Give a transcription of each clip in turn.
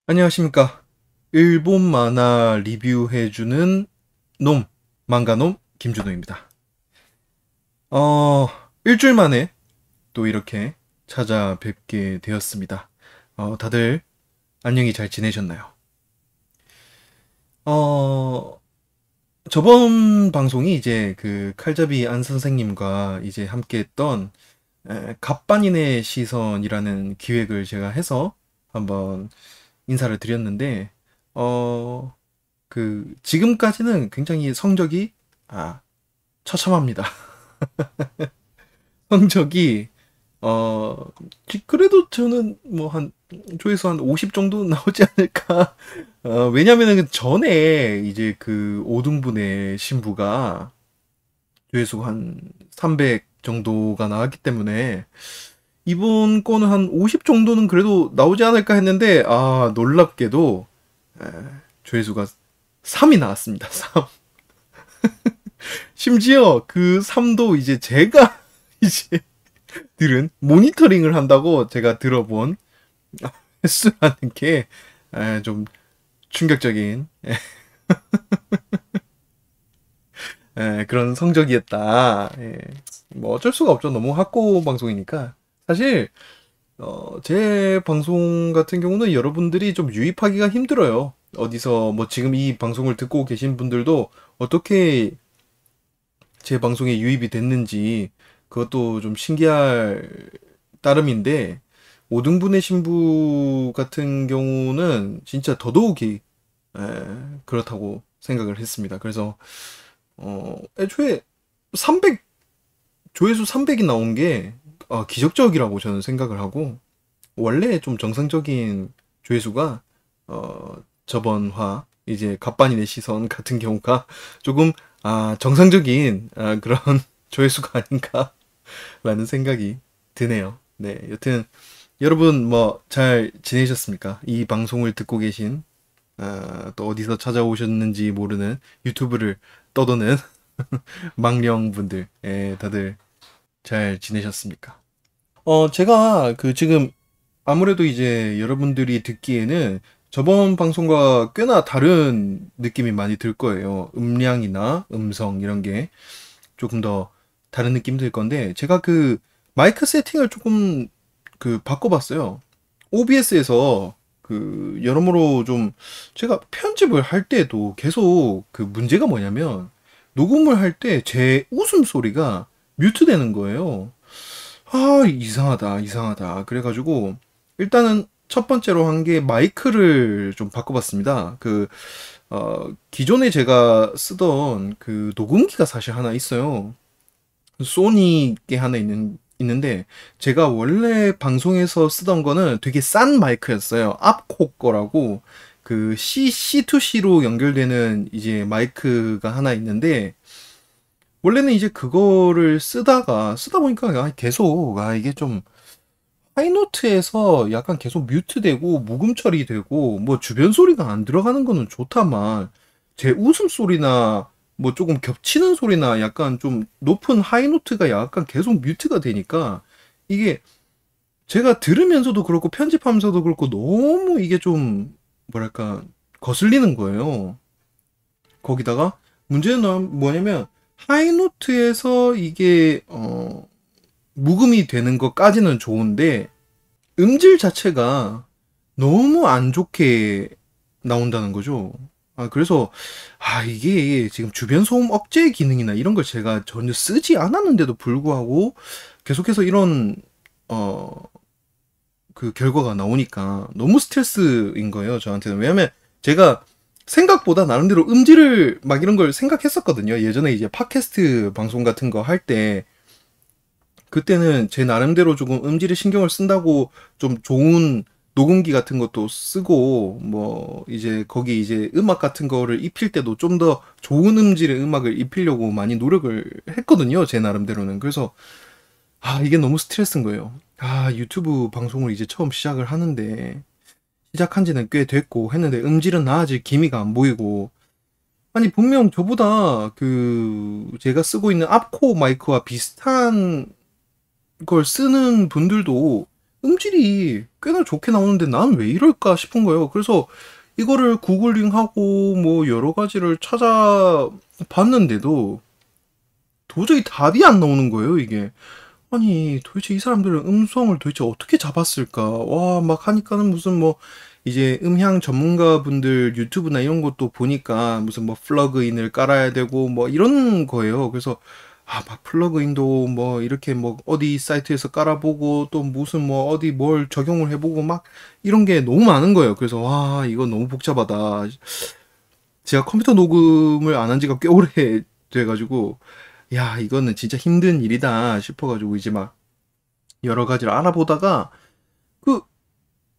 안녕하십니까. 일본 만화 리뷰해주는 놈, 망가놈 김준호입니다. 일주일 만에 또 이렇게 찾아뵙게 되었습니다. 다들 안녕히 잘 지내셨나요? 저번 방송이 이제 그 칼잡이 안 선생님과 이제 함께 했던 갑반인의 시선이라는 기획을 제가 해서 한번 인사를 드렸는데, 지금까지는 굉장히 성적이, 처참합니다. 성적이, 그래도 저는 뭐 조회수 한 50 정도 나오지 않을까. 왜냐면은 전에 이제 그 5등분의 신부가 조회수가 한 300 정도가 나왔기 때문에, 이번 거는 한 50 정도는 그래도 나오지 않을까 했는데, 놀랍게도 조회수가 3이 나왔습니다. 3. 심지어 그 3도 이제 제가 이제 들은 모니터링을 한다고 제가 들어본 횟수라는 게 좀 충격적인 그런 성적이었다. 뭐 어쩔 수가 없죠. 너무 학고 방송이니까. 사실 제 방송 같은 경우는 여러분들이 좀 유입하기가 힘들어요. 어디서 뭐 지금 이 방송을 듣고 계신 분들도 어떻게 제 방송에 유입이 됐는지 그것도 좀 신기할 따름인데, 5등분의 신부 같은 경우는 진짜 더더욱이 그렇다고 생각을 했습니다. 그래서 애초에 300 조회수 300이 나온 게 기적적이라고 저는 생각을 하고, 원래 좀 정상적인 조회수가 저번화 이제 갑반인의 시선 같은 경우가 조금 정상적인 그런 조회수가 아닌가라는 생각이 드네요. 네, 여튼 여러분 뭐 잘 지내셨습니까? 이 방송을 듣고 계신 또 어디서 찾아오셨는지 모르는 유튜브를 떠도는 망령분들, 다들 잘 지내셨습니까? 제가 지금 아무래도 이제 여러분들이 듣기에는 저번 방송과 꽤나 다른 느낌이 많이 들 거예요. 음량이나 음성 이런 게 조금 더 다른 느낌 들 건데, 제가 그 마이크 세팅을 조금 바꿔봤어요. OBS에서 여러모로 좀 제가 편집을 할 때도 계속 문제가 뭐냐면, 녹음을 할 때 제 웃음소리가 뮤트 되는 거예요. 이상하다, 이상하다. 그래가지고, 일단은 첫 번째로 한 게 마이크를 좀 바꿔봤습니다. 기존에 제가 쓰던 녹음기가 사실 하나 있어요. 소니 게 하나 있는데, 제가 원래 방송에서 쓰던 거는 되게 싼 마이크였어요. 앞코 거라고, C2C로 연결되는 이제 마이크가 하나 있는데, 원래는 이제 그거를 쓰다 보니까 계속 이게 좀 하이노트에서 약간 계속 뮤트되고 무금 처리되고, 뭐 주변 소리가 안 들어가는 거는 좋다만 제 웃음소리나 뭐 조금 겹치는 소리나 약간 좀 높은 하이노트가 약간 계속 뮤트가 되니까, 이게 제가 들으면서도 그렇고 편집하면서도 그렇고 너무 이게 좀 뭐랄까 거슬리는 거예요. 거기다가 문제는 뭐냐면, 하이노트에서 이게 묵음이 되는 것까지는 좋은데 음질 자체가 너무 안 좋게 나온다는 거죠. 그래서 이게 지금 주변 소음 억제 기능이나 이런 걸 제가 전혀 쓰지 않았는데도 불구하고 계속해서 이런 어 결과가 나오니까 너무 스트레스인 거예요, 저한테는. 왜냐면 제가 생각보다 나름대로 음질을 막 이런 걸 생각했었거든요. 예전에 이제 팟캐스트 방송 같은 거 할 때, 그때는 제 나름대로 조금 음질에 신경을 쓴다고 좀 좋은 녹음기 같은 것도 쓰고, 뭐 이제 거기 이제 음악 같은 거를 입힐 때도 좀 더 좋은 음질의 음악을 입히려고 많이 노력을 했거든요, 제 나름대로는. 그래서 이게 너무 스트레스인 거예요. 유튜브 방송을 이제 처음 시작을 하는데, 시작한 지는 꽤 됐고 했는데 음질은 나아질 기미가 안 보이고, 아니, 분명 저보다 제가 쓰고 있는 앞코 마이크와 비슷한 걸 쓰는 분들도 음질이 꽤나 좋게 나오는데 난 왜 이럴까 싶은 거예요. 그래서 이거를 구글링하고 뭐 여러 가지를 찾아봤는데도 도저히 답이 안 나오는 거예요, 이게. 아니, 도대체 이 사람들은 음성을 도대체 어떻게 잡았을까? 와, 막 하니까는 무슨 뭐, 이제 음향 전문가분들 유튜브나 이런 것도 보니까 무슨 뭐 플러그인을 깔아야 되고 뭐 이런 거예요. 그래서, 아, 막 플러그인도 뭐 이렇게 뭐 어디 사이트에서 깔아보고 또 무슨 뭐 어디 뭘 적용을 해보고 막 이런 게 너무 많은 거예요. 그래서, 와, 이거 너무 복잡하다. 제가 컴퓨터 녹음을 안 한 지가 꽤 오래 돼가지고, 야, 이거는 진짜 힘든 일이다 싶어가지고 이제 막 여러 가지를 알아보다가 그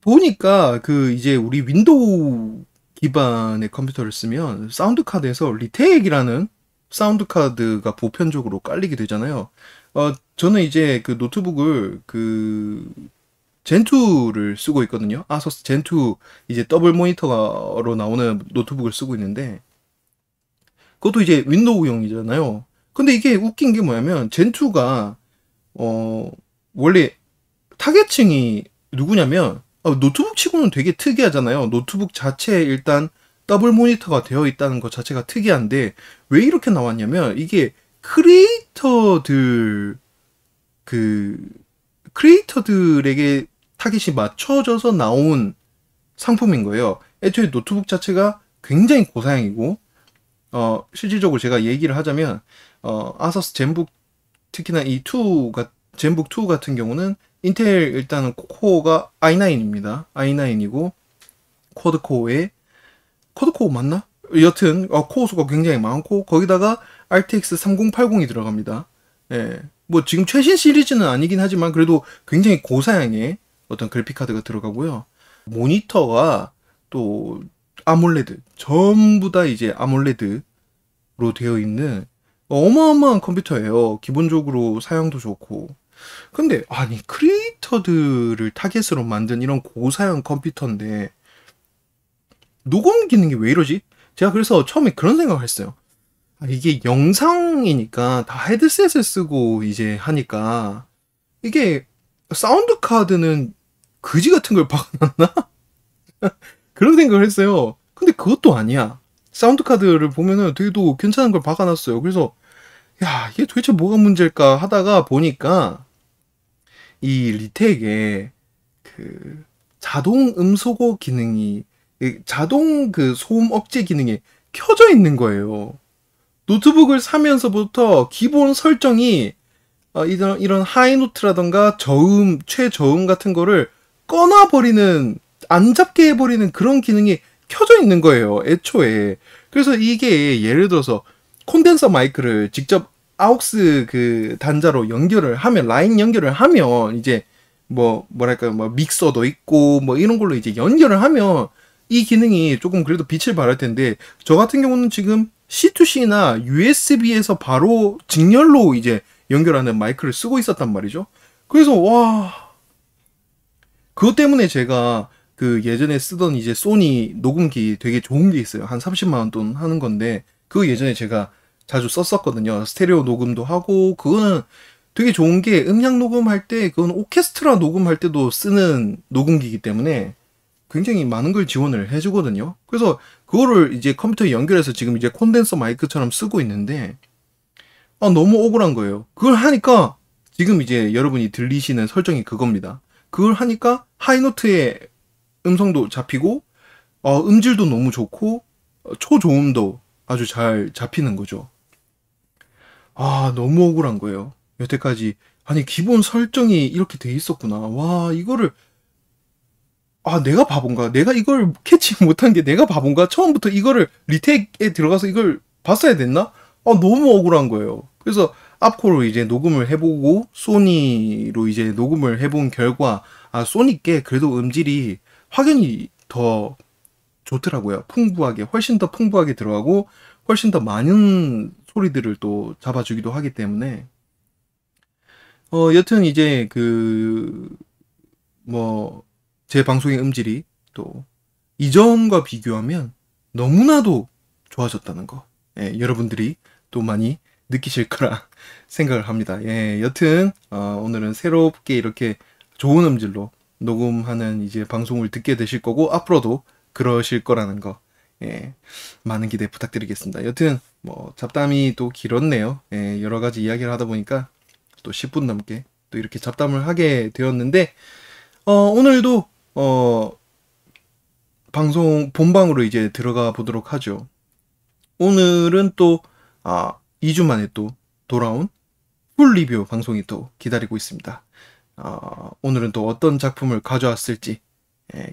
보니까 이제 우리 윈도우 기반의 컴퓨터를 쓰면 사운드 카드에서 리텍이라는 사운드 카드가 보편적으로 깔리게 되잖아요. 저는 이제 노트북을 젠2를 쓰고 있거든요. 아서스 젠2 이제 더블 모니터로 나오는 노트북을 쓰고 있는데 그것도 이제 윈도우용이잖아요. 근데 이게 웃긴 게 뭐냐면 젠2가 어 원래 타겟층이 누구냐면 노트북 치고는 되게 특이하잖아요. 노트북 자체에 일단 더블 모니터가 되어 있다는 것 자체가 특이한데 왜 이렇게 나왔냐면 이게 크리에이터들 그 크리에이터들에게 타깃이 맞춰져서 나온 상품인 거예요. 애초에 노트북 자체가 굉장히 고사양이고 실질적으로 제가 얘기를 하자면 아서스 젠북 특히나 이 2가 젠북 2 같은 경우는 인텔 일단은 코어가 i9입니다. i9이고 쿼드코어 맞나? 여튼 코어 수가 굉장히 많고 거기다가 RTX 3080이 들어갑니다. 예. 뭐 지금 최신 시리즈는 아니긴 하지만 그래도 굉장히 고사양의 어떤 그래픽 카드가 들어가고요. 모니터가 또 아몰레드 전부 다 이제 아몰레드로 되어 있는 어마어마한 컴퓨터예요. 기본적으로 사양도 좋고. 근데 아니 크리에이터들을 타겟으로 만든 이런 고사양 컴퓨터인데 녹음 기능이 왜 이러지? 제가 그래서 처음에 그런 생각을 했어요. 이게 영상이니까 다 헤드셋을 쓰고 이제 하니까 이게 사운드 카드는 그지 같은 걸 박아놨나? 그런 생각을 했어요. 근데 그것도 아니야. 사운드 카드를 보면은 되게도 괜찮은 걸 박아놨어요. 그래서 야, 이게 도대체 뭐가 문제일까 하다가 보니까 이 리텍에 자동 음소거 기능이 자동 소음 억제 기능이 켜져 있는 거예요. 노트북을 사면서부터 기본 설정이 이런 하이노트라던가 저음, 최저음 같은 거를 꺼놔버리는, 안 잡게 해버리는 그런 기능이 켜져 있는 거예요. 애초에. 그래서 이게 예를 들어서 콘덴서 마이크를 직접 아욱스 단자로 연결을 하면, 라인 연결을 하면, 이제 뭐랄까, 뭐 믹서도 있고, 뭐 이런 걸로 이제 연결을 하면 이 기능이 조금 그래도 빛을 발할 텐데, 저 같은 경우는 지금 C2C나 USB에서 바로 직렬로 이제 연결하는 마이크를 쓰고 있었단 말이죠. 그래서 와, 그것 때문에 제가 예전에 쓰던 이제 소니 녹음기 되게 좋은 게 있어요. 한 30만 원 돈 하는 건데 그거 예전에 제가 자주 썼었거든요. 스테레오 녹음도 하고 그거는 되게 좋은 게 음향 녹음할 때 그건 오케스트라 녹음할 때도 쓰는 녹음기이기 때문에 굉장히 많은 걸 지원을 해주거든요. 그래서 그거를 이제 컴퓨터에 연결해서 지금 이제 콘덴서 마이크처럼 쓰고 있는데 너무 억울한 거예요. 그걸 하니까 지금 이제 여러분이 들리시는 설정이 그겁니다. 그걸 하니까 하이노트의 음성도 잡히고 음질도 너무 좋고 초저음도 아주 잘 잡히는 거죠. 너무 억울한 거예요. 여태까지 아니 기본 설정이 이렇게 돼 있었구나. 와 이거를 내가 바본가? 내가 이걸 캐치 못한 게 내가 바본가? 처음부터 이거를 리텍에 들어가서 이걸 봤어야 됐나? 너무 억울한 거예요. 그래서 앞코로 이제 녹음을 해보고 소니로 이제 녹음을 해본 결과 소니께 그래도 음질이 확연히 더 좋더라고요. 풍부하게 훨씬 더 풍부하게 들어가고 훨씬 더 많은 소리들을 또 잡아주기도 하기 때문에 여튼 이제 제 방송의 음질이 또 이전과 비교하면 너무나도 좋아졌다는 거. 여러분들이 또 많이 느끼실 거라 생각을 합니다. 여튼 오늘은 새롭게 이렇게 좋은 음질로 녹음하는 이제 방송을 듣게 되실 거고 앞으로도 그러실 거라는 거 많은 기대 부탁드리겠습니다. 여튼 뭐 잡담이 또 길었네요. 여러 가지 이야기를 하다 보니까 또 10분 넘게 또 이렇게 잡담을 하게 되었는데 오늘도 방송 본방으로 이제 들어가 보도록 하죠. 오늘은 또 2주 만에 또 돌아온 풀 리뷰 방송이 또 기다리고 있습니다. 오늘은 또 어떤 작품을 가져왔을지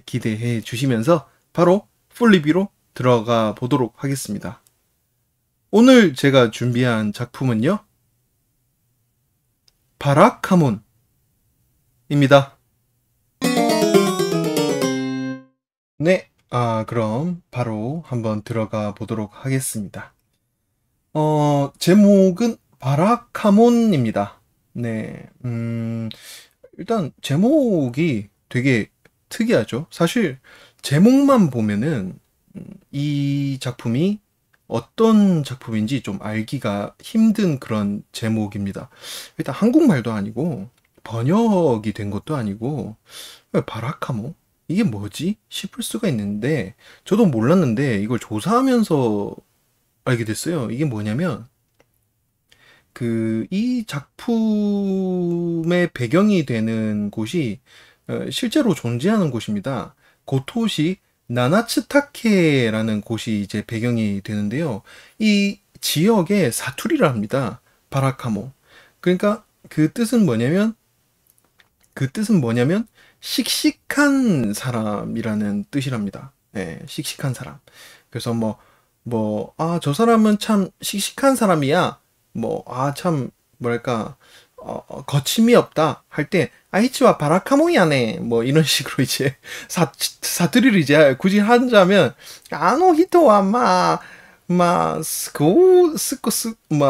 기대해 주시면서 바로 풀 리뷰로 들어가 보도록 하겠습니다. 오늘 제가 준비한 작품은요, 바라카몬입니다. 네, 그럼 바로 한번 들어가 보도록 하겠습니다. 제목은 바라카몬입니다. 네, 일단 제목이 되게 특이하죠. 사실 제목만 보면은 이 작품이 어떤 작품인지 좀 알기가 힘든 그런 제목입니다. 일단 한국말도 아니고 번역이 된 것도 아니고 왜 바라카모? 이게 뭐지? 싶을 수가 있는데 저도 몰랐는데 이걸 조사하면서 알게 됐어요. 이게 뭐냐면 이 작품의 배경이 되는 곳이 실제로 존재하는 곳입니다. 고토시 나나츠타케라는 곳이 이제 배경이 되는데요. 이 지역의 사투리를 합니다. 바라카모. 그러니까 그 뜻은 뭐냐면 씩씩한 사람이라는 뜻이랍니다. 씩씩한 사람. 그래서 저 사람은 참 씩씩한 사람이야. 참, 뭐랄까, 거침이 없다. 할 때, 아이치와 바라카모이야네. 이런 식으로 이제, 사투리를 이제 굳이 하자면, 히토와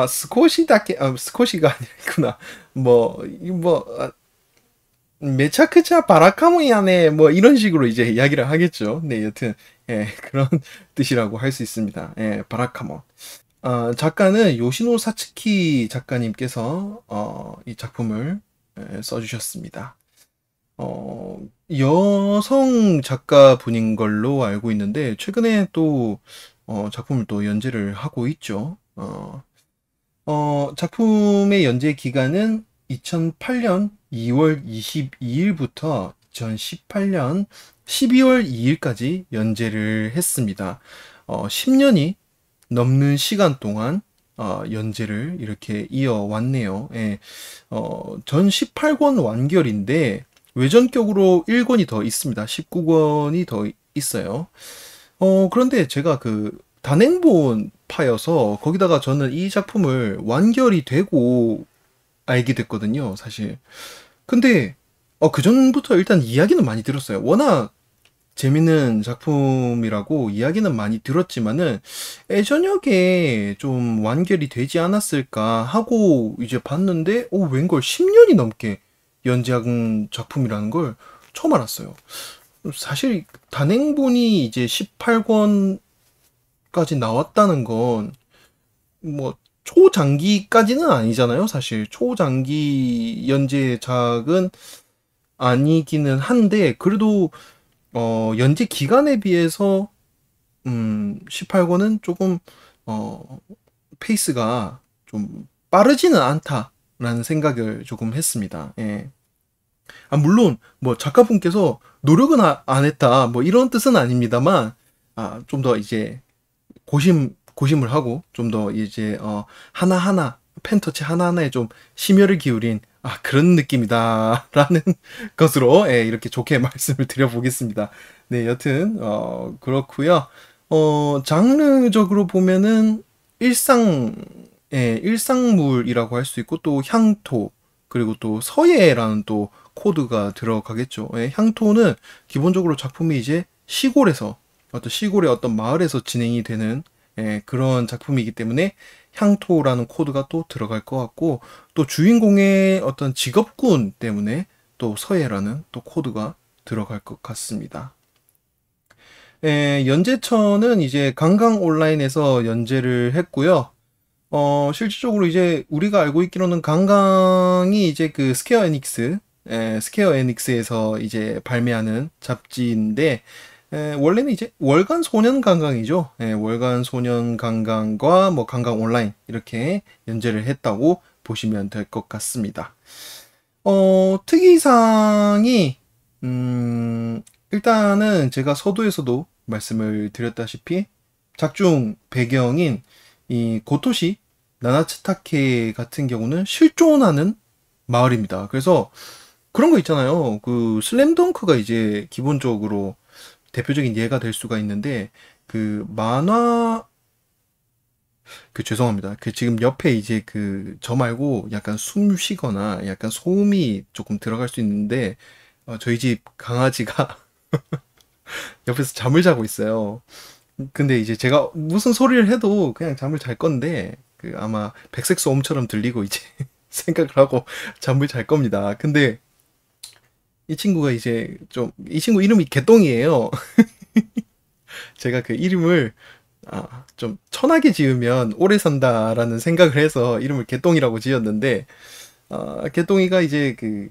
스코시다케, 스코시가 아니구나. 메차크차 바라카모이야네. 이런 식으로 이제 이야기를 하겠죠. 네, 여튼, 그런 뜻이라고 할 수 있습니다. 바라카모. 작가는 요시노 사츠키 작가님께서 이 작품을 써주셨습니다. 여성 작가분인 걸로 알고 있는데 최근에 또 작품을 또 연재를 하고 있죠. 작품의 연재 기간은 2008년 2월 22일부터 2018년 12월 2일까지 연재를 했습니다. 10년이 넘는 시간 동안 연재를 이렇게 이어왔네요. 전 18권 완결인데 외전격으로 1권이 더 있습니다. 19권이 더 있어요. 그런데 제가 단행본 파여서 거기다가 저는 이 작품을 완결이 되고 알게 됐거든요, 사실. 근데 그전부터 일단 이야기는 많이 들었어요. 워낙 재밌는 작품이라고 이야기는 많이 들었지만은 예전역에 좀 완결이 되지 않았을까 하고 이제 봤는데 웬걸 10년이 넘게 연재한 작품이라는 걸 처음 알았어요. 사실 단행본이 이제 18권까지 나왔다는 건 초장기까지는 아니잖아요. 사실 초장기 연재작은 아니기는 한데 그래도 연재 기간에 비해서 18권은 조금 페이스가 좀 빠르지는 않다라는 생각을 조금 했습니다. 물론 작가분께서 노력은 안 했다 이런 뜻은 아닙니다만 좀 더 이제 고심을 하고 좀 더 이제 하나하나 펜터치 하나하나에 좀 심혈을 기울인 그런 느낌이다라는 것으로 일렇게 좋게 말씀을 드려보겠습니다. 네, 여튼 그렇고요. 장르적으로 보면은 일상물이라고 할 수 있고 또 향토 그리고 또 서예라는 또 코드가 들어가겠죠. 향토는 기본적으로 작품이 이제 시골의 어떤 마을에서 진행이 되는 그런 작품이기 때문에 향토라는 코드가 또 들어갈 것 같고 또 주인공의 어떤 직업군 때문에 또 서예라는 또 코드가 들어갈 것 같습니다. 연재처는 이제 강강 온라인에서 연재를 했고요. 실질적으로 이제 우리가 알고 있기로는 강강이 이제 그 스퀘어 에닉스에서 이제 발매하는 잡지인데, 원래는 이제 월간 소년 강강이죠. 월간 소년 강강과 뭐 강강 온라인 이렇게 연재를 했다고 보시면 될 것 같습니다. 특이사항이, 일단은 제가 서두에서도 말씀을 드렸다시피 작중 배경인 이 고토시 나나츠타케 같은 경우는 실존하는 마을입니다. 그래서 그런 거 있잖아요. 그 슬램덩크가 이제 기본적으로 대표적인 예가 될 수가 있는데, 그 만화, 죄송합니다. 그 지금 옆에 이제 그 저 말고 약간 숨 쉬거나 약간 소음이 조금 들어갈 수 있는데, 저희 집 강아지가 옆에서 잠을 자고 있어요. 근데 이제 제가 무슨 소리를 해도 그냥 잠을 잘 건데, 그 아마 백색 소음처럼 들리고 이제 생각을 하고 잠을 잘 겁니다. 근데 이 친구가 이제 이 친구 이름이 개똥이에요. 제가 그 이름을 좀 천하게 지으면 오래 산다라는 생각을 해서 이름을 개똥이라고 지었는데, 개똥이가 이제 그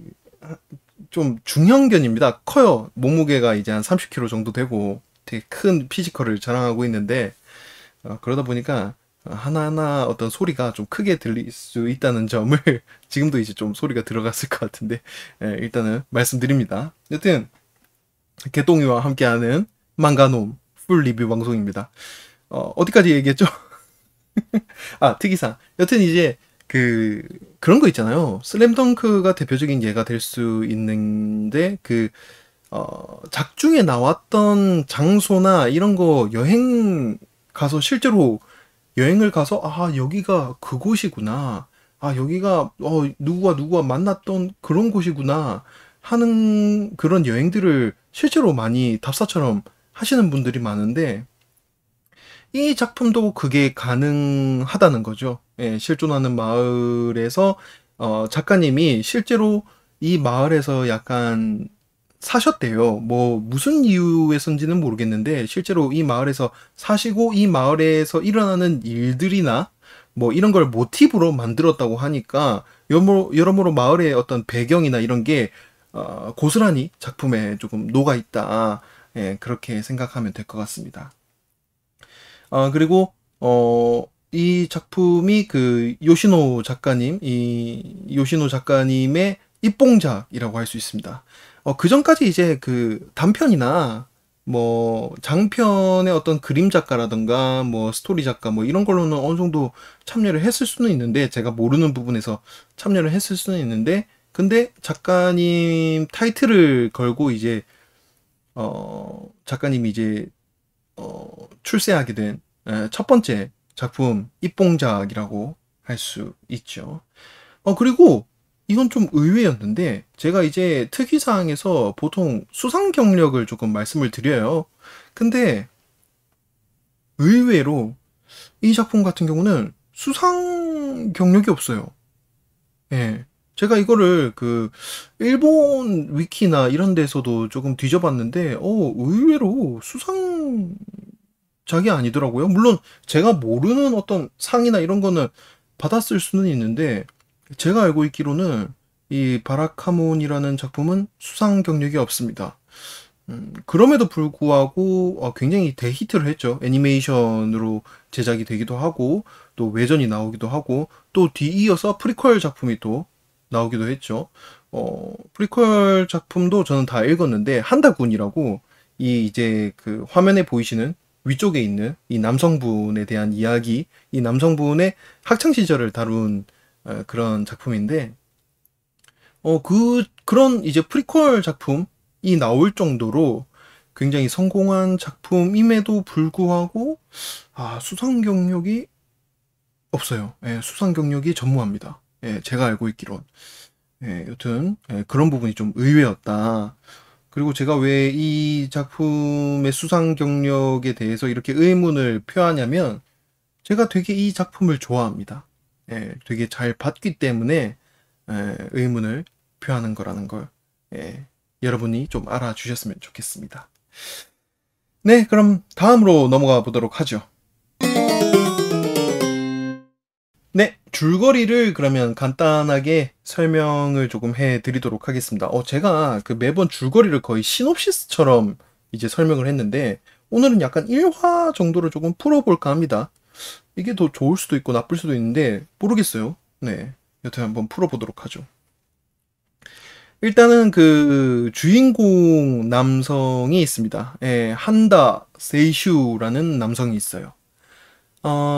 좀 중형견입니다. 커요. 몸무게가 이제 한 30kg 정도 되고 되게 큰 피지컬을 자랑하고 있는데, 그러다 보니까 하나하나 어떤 소리가 좀 크게 들릴 수 있다는 점을 지금도 이제 좀 소리가 들어갔을 것 같은데, 일단은 말씀드립니다. 여튼 개똥이와 함께하는 망가놈 풀 리뷰 방송입니다. 어디까지 얘기했죠? 특이사. 여튼 이제 그런 거 있잖아요. 슬램덩크가 대표적인 예가 될 수 있는데, 작중에 나왔던 장소나 이런 거 여행 가서 실제로 여행을 가서, 여기가 그곳이구나. 여기가, 누구와 만났던 그런 곳이구나. 하는 그런 여행들을 실제로 많이 답사처럼 하시는 분들이 많은데, 이 작품도 그게 가능하다는 거죠. 실존하는 마을에서, 작가님이 실제로 이 마을에서 약간 사셨대요. 뭐, 무슨 이유에선지는 모르겠는데, 실제로 이 마을에서 사시고, 이 마을에서 일어나는 일들이나, 뭐, 이런 걸 모티브로 만들었다고 하니까, 여러모로 마을의 어떤 배경이나 이런 게, 고스란히 작품에 조금 녹아있다. 그렇게 생각하면 될 것 같습니다. 그리고, 이 작품이 이 요시노 작가님의 입봉작이라고 할 수 있습니다. 그 전까지 이제 그 단편이나 뭐 장편의 어떤 그림 작가라든가 뭐 스토리 작가 뭐 이런 걸로는 어느 정도 참여를 했을 수는 있는데, 제가 모르는 부분에서 참여를 했을 수는 있는데, 근데 작가님 타이틀을 걸고 이제 작가님이 이제 출세하게 된 첫 번째 작품 입봉작이라고 할 수 있죠. 그리고 이건 좀 의외였는데, 제가 이제 특이사항에서 보통 수상 경력을 조금 말씀을 드려요. 근데 의외로 이 작품 같은 경우는 수상 경력이 없어요. 예. 제가 이거를 일본 위키나 이런 데서도 조금 뒤져봤는데, 의외로 수상작이 아니더라고요. 물론 제가 모르는 어떤 상이나 이런 거는 받았을 수는 있는데, 제가 알고 있기로는 이 바라카몬이라는 작품은 수상 경력이 없습니다. 그럼에도 불구하고 굉장히 대히트를 했죠. 애니메이션으로 제작이 되기도 하고, 또 외전이 나오기도 하고, 또 뒤이어서 프리퀄 작품이 또 나오기도 했죠. 프리퀄 작품도 저는 다 읽었는데, 한다군이라고, 이제 화면에 보이시는 위쪽에 있는 이 남성분에 대한 이야기, 이 남성분의 학창 시절을 다룬 그런 작품인데, 그런 이제 프리퀄 작품이 나올 정도로 굉장히 성공한 작품임에도 불구하고, 수상 경력이 없어요. 수상 경력이 전무합니다. 제가 알고 있기론. 여튼, 그런 부분이 좀 의외였다. 그리고 제가 왜 이 작품의 수상 경력에 대해서 이렇게 의문을 표하냐면, 제가 되게 이 작품을 좋아합니다. 되게 잘 봤기 때문에 의문을 표하는 거라는 걸, 여러분이 좀 알아주셨으면 좋겠습니다. 네, 그럼 다음으로 넘어가 보도록 하죠. 네, 줄거리를 그러면 간단하게 설명을 조금 해 드리도록 하겠습니다. 제가 그 매번 줄거리를 거의 시놉시스처럼 이제 설명을 했는데, 오늘은 약간 1화 정도를 조금 풀어볼까 합니다. 이게 더 좋을 수도 있고 나쁠 수도 있는데, 모르겠어요. 네. 여튼 한번 풀어보도록 하죠. 일단은 그 주인공 남성이 있습니다. 예, 한다 세이슈라는 남성이 있어요.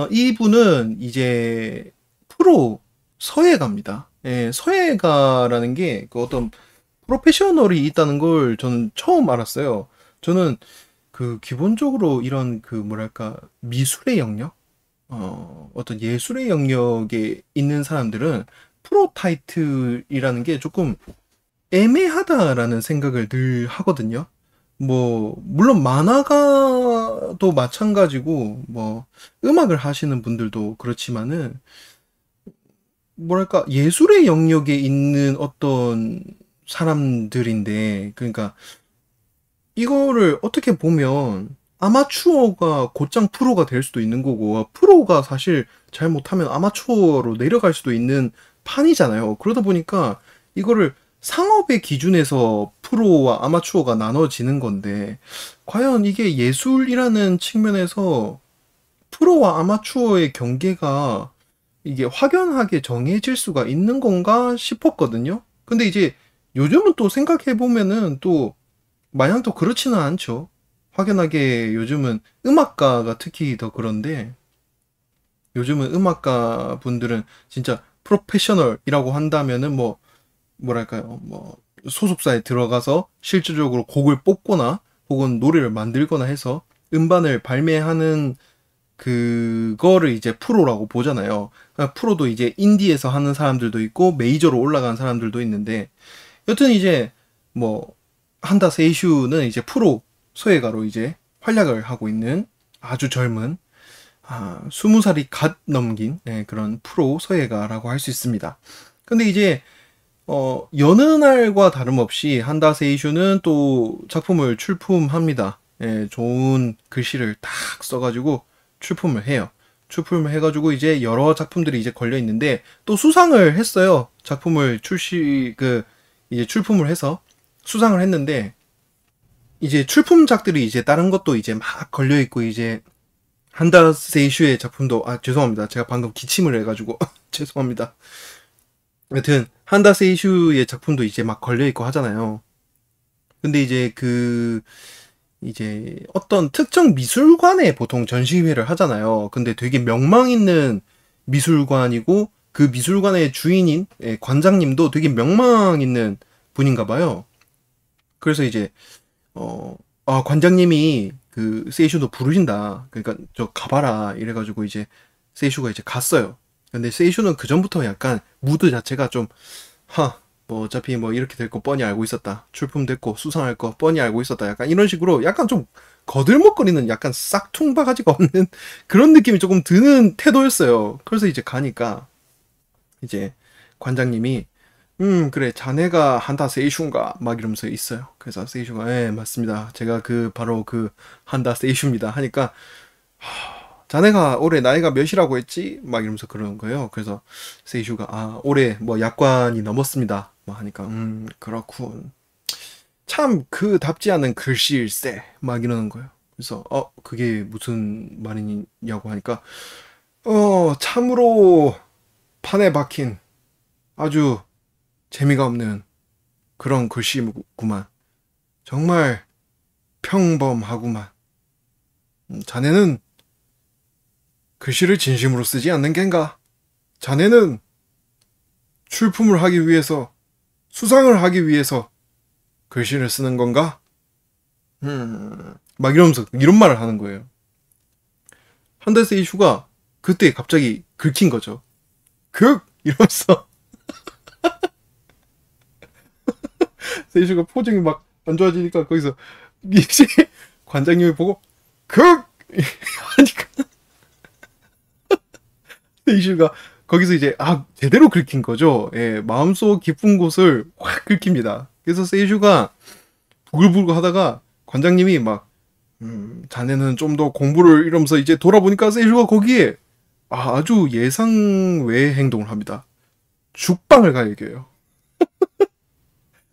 이분은 이제 프로 서예가입니다. 예, 서예가라는 게 그 어떤 프로페셔널이 있다는 걸 저는 처음 알았어요. 저는 그 기본적으로 이런 그 뭐랄까 미술의 영역, 어떤 예술의 영역에 있는 사람들은 프로 타이틀이라는 게 조금 애매하다라는 생각을 늘 하거든요. 뭐 물론 만화가도 마찬가지고 뭐 음악을 하시는 분들도 그렇지만은 뭐랄까 예술의 영역에 있는 어떤 사람들인데, 그러니까 이거를 어떻게 보면 아마추어가 곧장 프로가 될 수도 있는 거고, 프로가 사실 잘못하면 아마추어로 내려갈 수도 있는 판이잖아요. 그러다 보니까 이거를 상업의 기준에서 프로와 아마추어가 나눠지는 건데, 과연 이게 예술이라는 측면에서 프로와 아마추어의 경계가 이게 확연하게 정해질 수가 있는 건가 싶었거든요. 근데 이제 요즘은 또 생각해 보면은 또 마냥 또 그렇지는 않죠. 확연하게 요즘은 음악가가 특히 더 그런데, 요즘은 음악가 분들은 진짜 프로페셔널이라고 한다면은 뭐 뭐랄까요, 뭐 소속사에 들어가서 실질적으로 곡을 뽑거나 혹은 노래를 만들거나 해서 음반을 발매하는 그거를 이제 프로라고 보잖아요. 그러니까 프로도 이제 인디에서 하는 사람들도 있고 메이저로 올라간 사람들도 있는데, 여튼 이제 뭐 한다 세이슈는 이제 프로 소외가로 이제 활약을 하고 있는 아주 젊은 20살이 갓 넘긴, 네, 그런 프로 서예가라고 할 수 있습니다. 근데 이제 여느 날과 다름없이 한다 세이슈는 또 작품을 출품합니다. 예, 좋은 글씨를 딱 써가지고 출품을 해요. 출품을 해가지고 이제 여러 작품들이 이제 걸려 있는데 또 수상을 했어요. 작품을 이제 출품을 해서 수상을 했는데, 이제 출품작들이 이제 다른 것도 이제 막 걸려 있고, 이제 한다 세이슈의 작품도, 죄송합니다. 제가 방금 기침을 해가지고 죄송합니다. 여튼 한다 세이슈의 작품도 이제 막 걸려 있고 하잖아요. 근데 이제 이제 어떤 특정 미술관에 보통 전시회를 하잖아요. 근데 되게 명망 있는 미술관이고, 그 미술관의 주인인 관장님도 되게 명망 있는 분인가 봐요. 그래서 이제 관장님이 그 세이슈도 부르신다. 그러니까 저 가봐라 이래가지고 이제 세이슈가 이제 갔어요. 근데 세이슈는 그 전부터 약간 무드 자체가 좀 뭐 어차피 뭐 이렇게 될 거 뻔히 알고 있었다. 출품됐고 수상할 거 뻔히 알고 있었다. 약간 이런 식으로 약간 좀 거들먹거리는, 약간 싹퉁바가지가 없는 그런 느낌이 조금 드는 태도였어요. 그래서 이제 가니까 이제 관장님이 그래, 자네가 한다 세이슈인가? 막 이러면서 있어요. 그래서 세이슈가, 예, 맞습니다. 제가 바로 한다 세이슈입니다. 하니까, 자네가 올해 나이가 몇이라고 했지? 막 이러면서 그러는 거예요. 그래서 세이슈가, 올해 뭐 약관이 넘었습니다. 막 하니까, 그렇군. 참, 그답지 않은 글씨일세. 막 이러는 거예요. 그래서, 그게 무슨 말이냐고 하니까, 참으로 판에 박힌 아주 재미가 없는 그런 글씨구만. 정말 평범하구만. 자네는 글씨를 진심으로 쓰지 않는 겐가? 자네는 출품을 하기 위해서, 수상을 하기 위해서 글씨를 쓰는 건가? 막 이러면서 이런 말을 하는 거예요. 한달세 이슈가 그때 갑자기 긁힌 거죠. 이러면서 세이슈가 표정이 막 안 좋아지니까 거기서 이제 관장님이 보고 하니까 세이슈가 거기서 이제 제대로 긁힌 거죠. 예, 마음속 깊은 곳을 확 긁힙니다. 그래서 세이슈가 부글부글 하다가 관장님이 막 자네는 좀 더 공부를 이러면서 이제 돌아보니까 세이슈가 거기에 아주 예상 외의 행동을 합니다. 죽방을 가리켜요.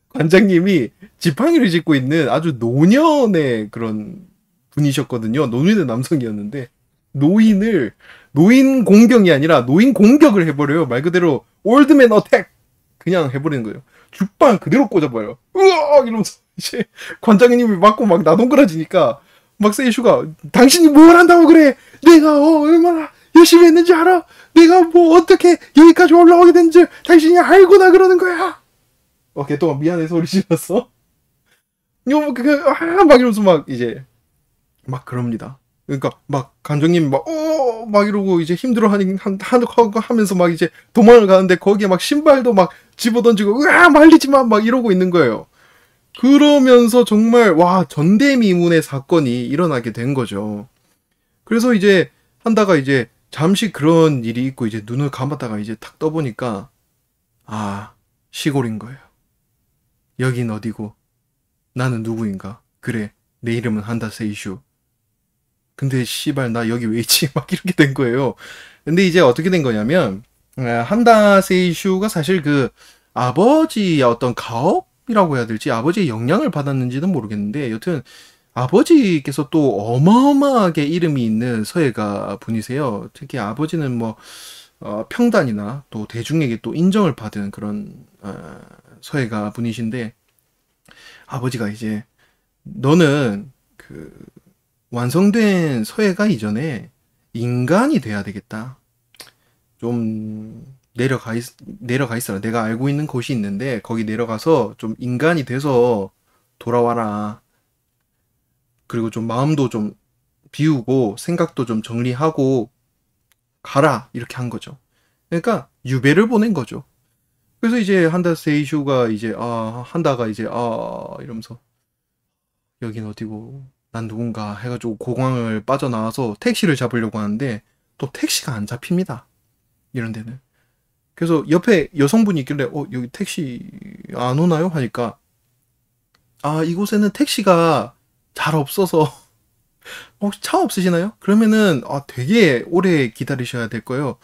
관장님이 지팡이를 짚고 있는 아주 노년의 그런 분이셨거든요. 노년의 남성이었는데 노인 공경이 아니라 노인 공격을 해버려요. 말 그대로 올드맨 어택 그냥 해버리는 거예요. 죽방 그대로 꽂아버려요. 으악 이러면서 이제 관장님이 맞고 막 나동그라지니까 막 세이슈가 당신이 뭘 한다고 그래? 내가 얼마나 열심히 했는지 알아? 내가 뭐 어떻게 여기까지 올라오게 된지 당신이 알고나 그러는 거야? 걔동안 미안해 소리 질렀어. 막 이러면서 막 이제 막 그럽니다. 그러니까 막 감독님 막 이러고 이제 힘들어 하면서 막 이제 도망을 가는데 거기에 막 신발도 막 집어던지고 으아 말리지 마 막 이러고 있는 거예요. 그러면서 정말 와 전대미문의 사건이 일어나게 된 거죠. 그래서 이제 한다가 이제 잠시 그런 일이 있고 이제 눈을 감았다가 이제 탁 떠보니까 시골인 거예요. 여긴 어디고 나는 누구인가? 그래 내 이름은 한다 세이슈. 근데 씨발 나 여기 왜 있지? 막 이렇게 된 거예요. 근데 이제 어떻게 된 거냐면 한다 세이슈가 사실 그 아버지의 어떤 가업이라고 해야 될지 아버지의 영향을 받았는지는 모르겠는데 여튼 아버지께서 또 어마어마하게 이름이 있는 서예가 분이세요. 특히 아버지는 뭐 평단이나 또 대중에게 또 인정을 받은 그런 서예가 분이신데 아버지가 이제 너는 그 완성된 서예가 이전에 인간이 돼야 되겠다. 좀 내려가 있어라. 내가 알고 있는 곳이 있는데 거기 내려가서 좀 인간이 돼서 돌아와라. 그리고 좀 마음도 좀 비우고 생각도 좀 정리하고 가라. 이렇게 한 거죠. 그러니까 유배를 보낸 거죠. 그래서 이제 한다 세이슈가 이제 한다가 이제 이러면서 여긴 어디고 난 누군가 해가지고 공항을 빠져나와서 택시를 잡으려고 하는데 또 택시가 안 잡힙니다. 이런 데는. 그래서 옆에 여성분이 있길래 여기 택시 안 오나요? 하니까 이곳에는 택시가 잘 없어서 혹시 차 없으시나요? 그러면은 되게 오래 기다리셔야 될 거예요.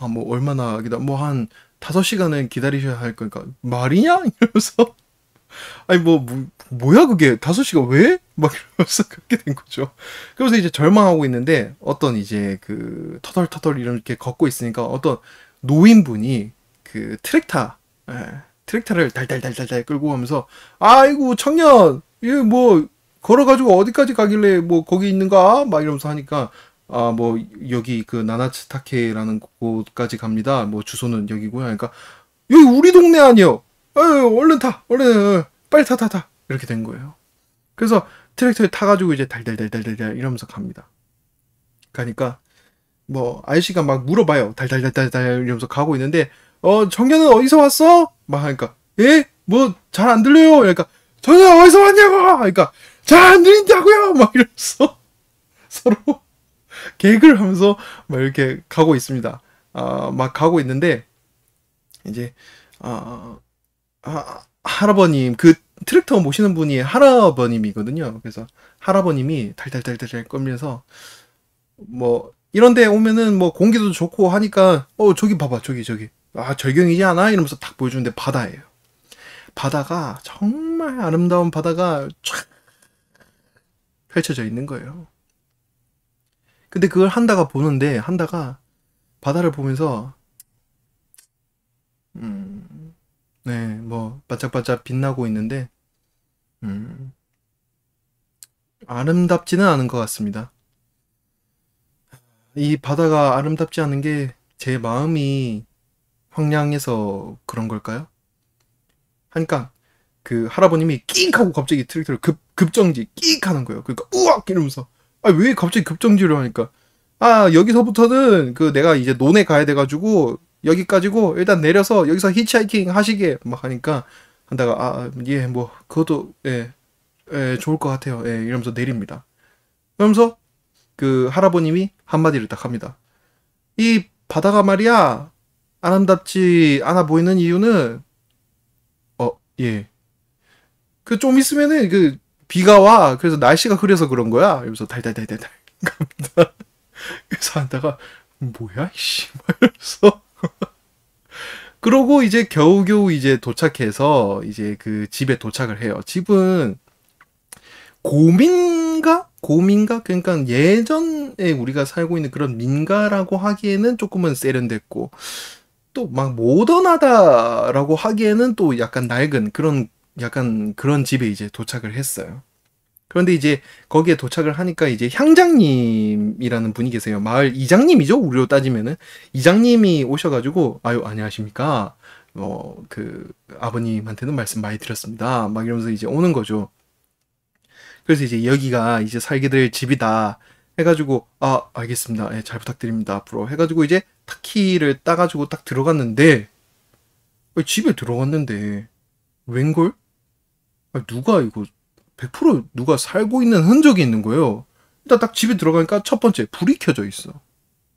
뭐 얼마나 뭐 한 5시간은 기다리셔야 할 거니까 말이냐? 이러면서 아니 뭐야 그게 5시간 왜? 막 이러면서 그렇게 된 거죠. 그래서 이제 절망하고 있는데 어떤 이제 그 터덜터덜 이렇게 걷고 있으니까 어떤 노인분이 그 트랙터를 달달달달달 끌고 가면서 아이고 청년 이거 뭐 걸어가지고 어디까지 가길래 뭐 거기 있는가 막 이러면서 하니까 뭐 여기 그 나나츠타케라는 곳까지 갑니다. 뭐 주소는 여기고요. 그러니까 여기 우리 동네 아니요. 얼른 타 얼른 빨리 타 이렇게 된 거예요. 그래서 트랙터에 타가지고 이제 달달달달달 이러면서 갑니다. 가니까 뭐 아저씨가 막 물어봐요. 달달달달달 이러면서 가고 있는데 청년은 어디서 왔어? 막 하니까 예? 뭐 잘 안 들려요. 그러니까 청년 어디서 왔냐고. 그러니까 잘 안 들린다고요. 막 이러면서 서로 개그를 하면서 막 이렇게 가고 있습니다. 막 가고 있는데 이제 할아버님 그 트랙터 모시는 분이 할아버님이거든요. 그래서 할아버님이 달달달달 끌면서 뭐 이런 데 오면은 뭐 공기도 좋고 하니까 저기 봐봐 저기 절경이지 않아? 이러면서 딱 보여주는데 바다예요. 바다가 정말 아름다운 바다가 쫙 펼쳐져 있는 거예요. 근데 그걸 한다가 보는데 한다가 바다를 보면서 네, 뭐 반짝반짝 빛나고 있는데 아름답지는 않은 것 같습니다. 이 바다가 아름답지 않은 게 제 마음이 황량해서 그런 걸까요? 하니까 그 할아버님이 끽 하고 갑자기 트랙터를 급정지 끽 하는 거예요. 그러니까 우악 이러면서 왜 갑자기 급정지를 하니까 여기서부터는 그 내가 이제 논에 가야 돼가지고 여기까지고 일단 내려서 여기서 히치하이킹 하시게 막 하니까 한다가 뭐 그것도 좋을 것 같아요. 이러면서 내립니다. 그러면서 그 할아버님이 한마디를 딱 합니다. 이 바다가 말이야 아름답지 않아 보이는 이유는 예. 그 좀 있으면은 그 비가 와. 그래서 날씨가 흐려서 그런 거야. 이러면서 달달달달달 갑니다. 그래서 한다가 뭐야 이씨 이러면서 그러고 이제 겨우겨우 이제 도착해서 이제 그 집에 도착을 해요. 집은 고민가? 그러니까 예전에 우리가 살고 있는 그런 민가라고 하기에는 조금은 세련됐고 또 막 모던하다라고 하기에는 또 약간 낡은 그런 약간 그런 집에 이제 도착을 했어요. 그런데 이제 거기에 도착을 하니까 이제 향장님이라는 분이 계세요. 마을 이장님이죠? 우리로 따지면은. 이장님이 오셔가지고, 아유, 안녕하십니까. 그, 아버님한테는 말씀 많이 드렸습니다. 막 이러면서 이제 오는 거죠. 그래서 이제 여기가 이제 살게 될 집이다. 해가지고, 아, 알겠습니다. 예, 잘 부탁드립니다. 앞으로. 해가지고 이제 타키를 따가지고 딱 들어갔는데, 집에 들어갔는데, 웬걸? 누가 이거 100% 누가 살고 있는 흔적이 있는 거예요. 일단 딱 집에 들어가니까 첫 번째 불이 켜져 있어.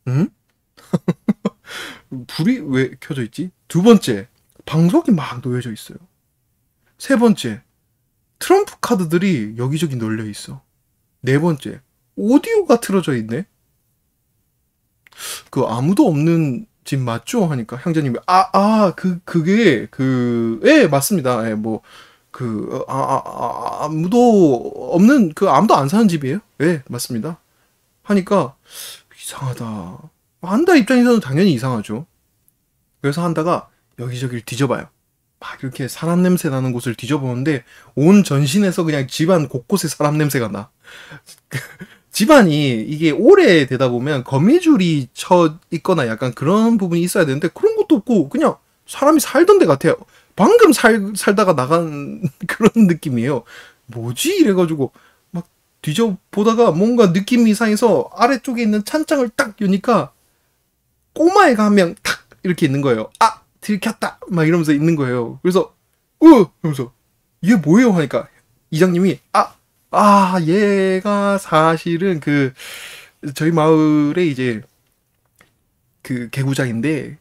응? 불이 왜 켜져 있지? 두 번째 방석이 막 놓여져 있어요. 세 번째 트럼프 카드들이 여기저기 널려 있어. 네 번째 오디오가 틀어져 있네. 그 아무도 없는 집 맞죠? 하니까 향자님이 그게 예 맞습니다. 예, 뭐 아무도 안 사는 집이에요? 네, 맞습니다. 하니까, 이상하다. 한다 입장에서는 당연히 이상하죠. 그래서 한다가 여기저기를 뒤져봐요. 막 이렇게 사람 냄새 나는 곳을 뒤져보는데, 온 전신에서 그냥 집안 곳곳에 사람 냄새가 나. 집안이 이게 오래되다 보면 거미줄이 쳐 있거나 약간 그런 부분이 있어야 되는데, 그런 것도 없고, 그냥 사람이 살던 데 같아요. 방금 살다가 나간 그런 느낌이에요. 뭐지? 이래가지고 막 뒤져보다가 뭔가 느낌이 이상해서 아래쪽에 있는 찬장을 딱 여니까 꼬마애가 한 명 탁 이렇게 있는 거예요. 아! 들켰다! 막 이러면서 있는 거예요. 그래서 이러면서 얘 뭐예요? 하니까 이장님이 얘가 사실은 그 저희 마을에 이제 그 개구장인데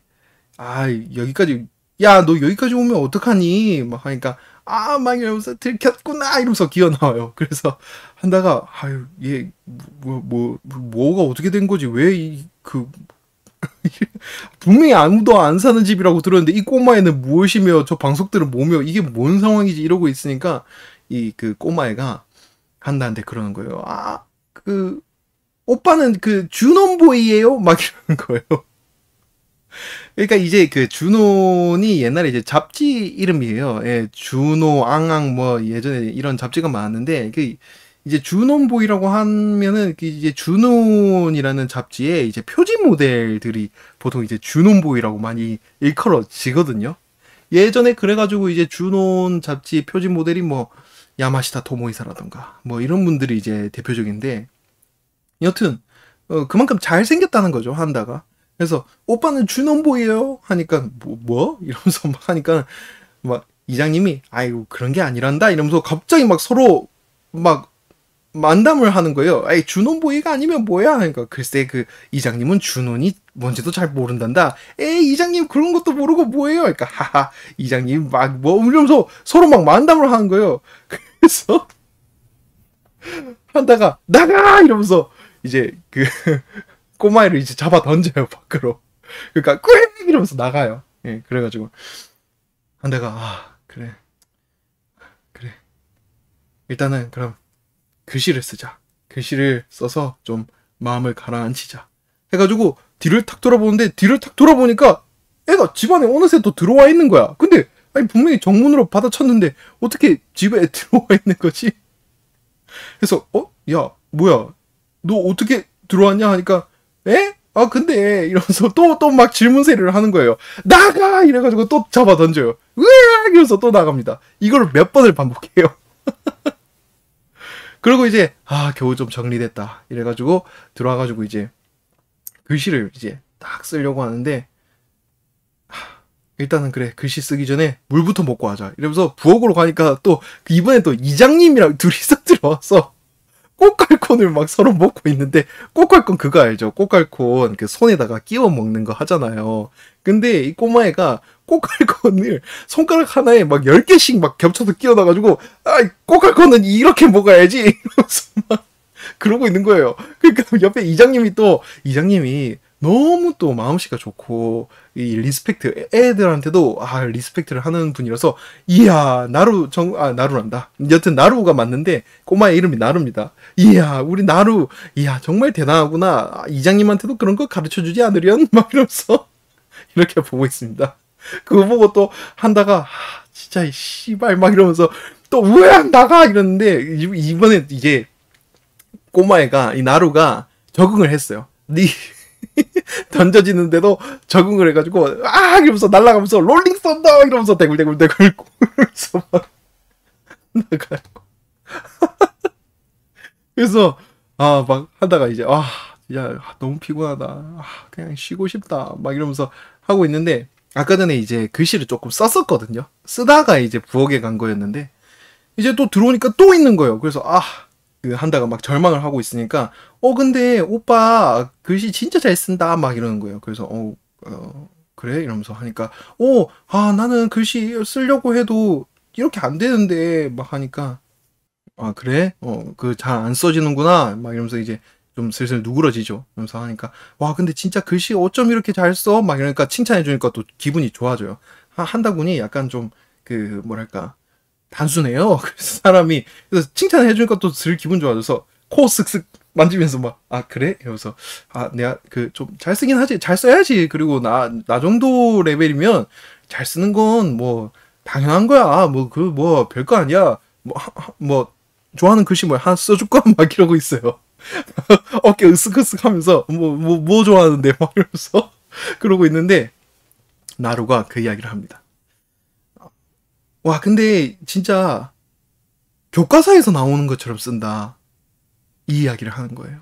여기까지 야, 너 여기까지 오면 어떡하니? 막 하니까, 막 이러면서 들켰구나! 이러면서 기어 나와요. 그래서 한다가, 얘, 뭐가 어떻게 된 거지? 분명히 아무도 안 사는 집이라고 들었는데, 이 꼬마애는 무엇이며, 저 방석들은 뭐며, 이게 뭔 상황이지? 이러고 있으니까, 그 꼬마애가 한다한테 그러는 거예요. 오빠는 그 준원보이예요? 막 이러는 거예요. 그러니까 이제 그 준혼이 옛날에 이제 잡지 이름이에요. 예, 준호, 앙앙 뭐 예전에 이런 잡지가 많았는데 그 이제 준혼보이라고 하면은 그 이제 준혼이라는 잡지에 이제 표지 모델들이 보통 이제 준혼보이라고 많이 일컬어지거든요. 예전에 그래가지고 이제 준혼 잡지 표지 모델이 뭐 야마시타 토모이사라던가 뭐 이런 분들이 이제 대표적인데 여튼 그만큼 잘생겼다는 거죠 한다가. 그래서 오빠는 준원보이에요 하니까 뭐? 이러면서 막 하니까 막 이장님이 아이고 그런 게 아니란다 이러면서 갑자기 막 서로 막 만담을 하는 거예요. 아이 준원보이가 아니면 뭐야? 그러니까 글쎄 그 이장님은 준원이 뭔지도 잘 모른단다. 에이 이장님 그런 것도 모르고 뭐예요? 그러니까 하하 이장님 막 뭐 이러면서 서로 막 만담을 하는 거예요. 그래서 한다가 나가 이러면서 이제 그 꼬마애를 이제 잡아 던져요 밖으로. 그러니까 꾸잉 이러면서 나가요. 예, 그래가지고 한대가 그래 일단은 그럼 글씨를 쓰자. 글씨를 써서 좀 마음을 가라앉히자. 해가지고 뒤를 탁 돌아보는데 뒤를 탁 돌아보니까 애가 집안에 어느새 또 들어와 있는 거야. 근데 아니 분명히 정문으로 받아쳤는데 어떻게 집에 들어와 있는 거지? 그래서 야 뭐야 너 어떻게 들어왔냐 하니까 에? 근데 이러면서 또 막 질문세를 하는 거예요. 나가! 이래가지고 또 잡아 던져요. 으악! 이러면서 또 나갑니다. 이걸 몇 번을 반복해요. 그리고 이제 겨우 좀 정리됐다. 이래가지고 들어와가지고 이제 글씨를 이제 딱 쓰려고 하는데 일단은 그래 글씨 쓰기 전에 물부터 먹고 하자. 이러면서 부엌으로 가니까 또 이번엔 또 이장님이랑 둘이서 들어와서 꽃갈콘을 막 서로 먹고 있는데 꽃갈콘 그거 알죠? 꽃갈콘 그 손에다가 끼워 먹는 거 하잖아요. 근데 이 꼬마애가 꼬깔콘을 손가락 하나에 막 10개씩 막 겹쳐서 끼워놔가지고, 꼬깔콘은 이렇게 먹어야지. 이러면서 막 그러고 있는 거예요. 그러니까 옆에 이장님이 너무 또 마음씨가 좋고, 이 리스펙트, 애들한테도, 리스펙트를 하는 분이라서, 이야, 나루란다. 여튼 나루가 맞는데, 꼬마의 이름이 나루입니다. 이야, 우리 나루, 이야, 정말 대단하구나. 이장님한테도 그런 거 가르쳐 주지 않으련? 막 이러면서, 이렇게 보고 있습니다. 그거 보고 또 한다가, 진짜, 이 씨발, 막 이러면서, 또, 왜 안 나가? 이러는데, 이번에 이제, 꼬마애가, 이 나루가 적응을 했어요. 던져지는데도 적응을 해가지고, 이러면서 날아가면서, 롤링 썬더! 이러면서 대굴대굴대굴 꼬면서 막 나가요. 그래서, 막 하다가 이제, 진짜 너무 피곤하다. 그냥 쉬고 싶다. 막 이러면서 하고 있는데, 아까 전에 이제 글씨를 조금 썼었거든요. 쓰다가 이제 부엌에 간 거였는데, 이제 또 들어오니까 또 있는 거예요. 그래서, 한다가 막 절망을 하고 있으니까, 근데 오빠 글씨 진짜 잘 쓴다. 막 이러는 거예요. 그래서, 그래? 이러면서 하니까, 나는 글씨 쓰려고 해도 이렇게 안 되는데, 막 하니까, 그래? 그 잘 안 써지는구나. 막 이러면서 이제 좀 슬슬 누그러지죠. 이러면서 하니까, 와, 근데 진짜 글씨 어쩜 이렇게 잘 써? 막 이러니까 칭찬해주니까 또 기분이 좋아져요. 한다군이 약간 좀, 뭐랄까, 단순해요. 그래서 사람이, 그래서 칭찬해주니까 또 들 기분 좋아져서 코 쓱쓱 만지면서 막, 그래? 이러면서, 내가 좀 잘 쓰긴 하지. 잘 써야지. 그리고 나 정도 레벨이면 잘 쓰는 건 뭐, 당연한 거야. 별거 아니야. 뭐, 좋아하는 글씨 하나 써줄까? 막 이러고 있어요. 어깨 으쓱으쓱 하면서, 뭐 좋아하는데? 막 이러면서 그러고 있는데, 나루가 그 이야기를 합니다. 와, 근데 진짜 교과서에서 나오는 것처럼 쓴다. 이 이야기를 하는 거예요.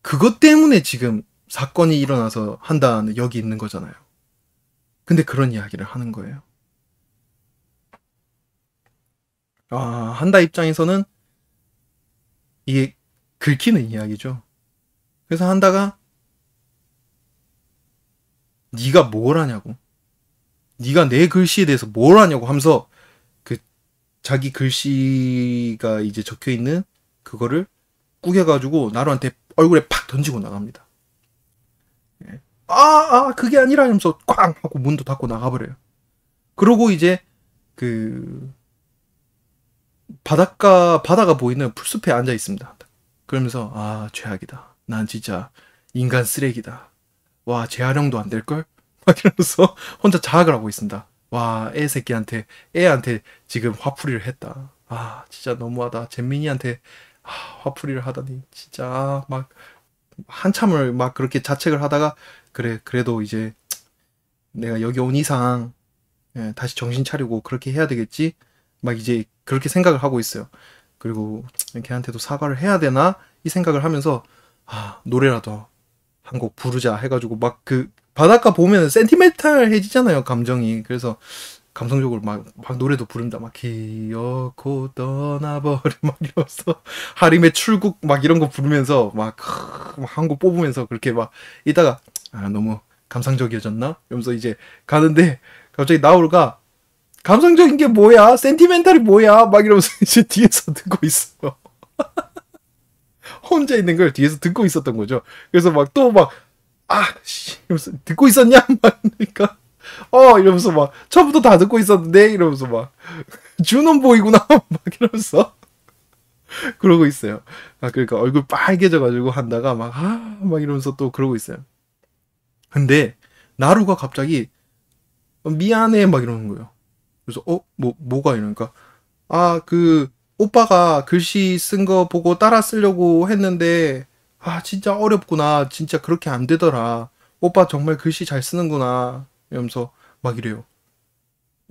그것 때문에 지금 사건이 일어나서 한다는 여기 있는 거잖아요. 근데 그런 이야기를 하는 거예요. 한다 입장에서는 이게 긁히는 이야기죠. 그래서 한다가 네가 뭘 하냐고. 네가 내 글씨에 대해서 뭘 하냐고 하면서 그 자기 글씨가 이제 적혀 있는 그거를 꾸겨가지고 나루한테 얼굴에 팍 던지고 나갑니다. 그게 아니라 하면서 꽝 하고 문도 닫고 나가버려요. 그러고 이제 그 바다가 보이는 풀숲에 앉아 있습니다. 그러면서 최악이다. 난 진짜 인간 쓰레기다. 와, 재활용도 안 될걸? 막 이러면서 혼자 자학을 하고 있습니다. 와, 애한테 지금 화풀이를 했다. 진짜 너무하다. 잼민이한테 화풀이를 하다니. 진짜 막 한참을 막 그렇게 자책을 하다가 그래도 이제 내가 여기 온 이상 다시 정신 차리고 그렇게 해야 되겠지? 막 이제 그렇게 생각을 하고 있어요. 그리고 걔한테도 사과를 해야 되나? 이 생각을 하면서 노래라도 한 곡 부르자 해가지고 막 바닷가 보면 센티멘탈해지잖아요, 감정이. 그래서 감성적으로 막 노래도 부른다. 막 기어코 떠나버려 막 이러면서 하림의 출국 막 이런 거 부르면서 막 한 곡 뽑으면서 그렇게 막 이따가 너무 감상적이어졌나? 이러면서 이제 가는데 갑자기 나우루가 감성적인 게 뭐야? 센티멘탈이 뭐야? 막 이러면서 이제 뒤에서 듣고 있어요. 혼자 있는 걸 뒤에서 듣고 있었던 거죠. 그래서 막 또 막 이러면서 듣고 있었냐? 막 그러니까 이러면서 막 처음부터 다 듣고 있었는데 이러면서 막 주는 보이구나 막 이러면서 그러고 있어요. 그러니까 얼굴 빨개져가지고 한다가 막 이러면서 또 그러고 있어요. 근데 나루가 갑자기 미안해 막 이러는 거예요. 그래서 뭐가 이러니까 오빠가 글씨 쓴 거 보고 따라 쓰려고 했는데 진짜 어렵구나. 진짜 그렇게 안 되더라. 오빠 정말 글씨 잘 쓰는구나. 이러면서 막 이래요.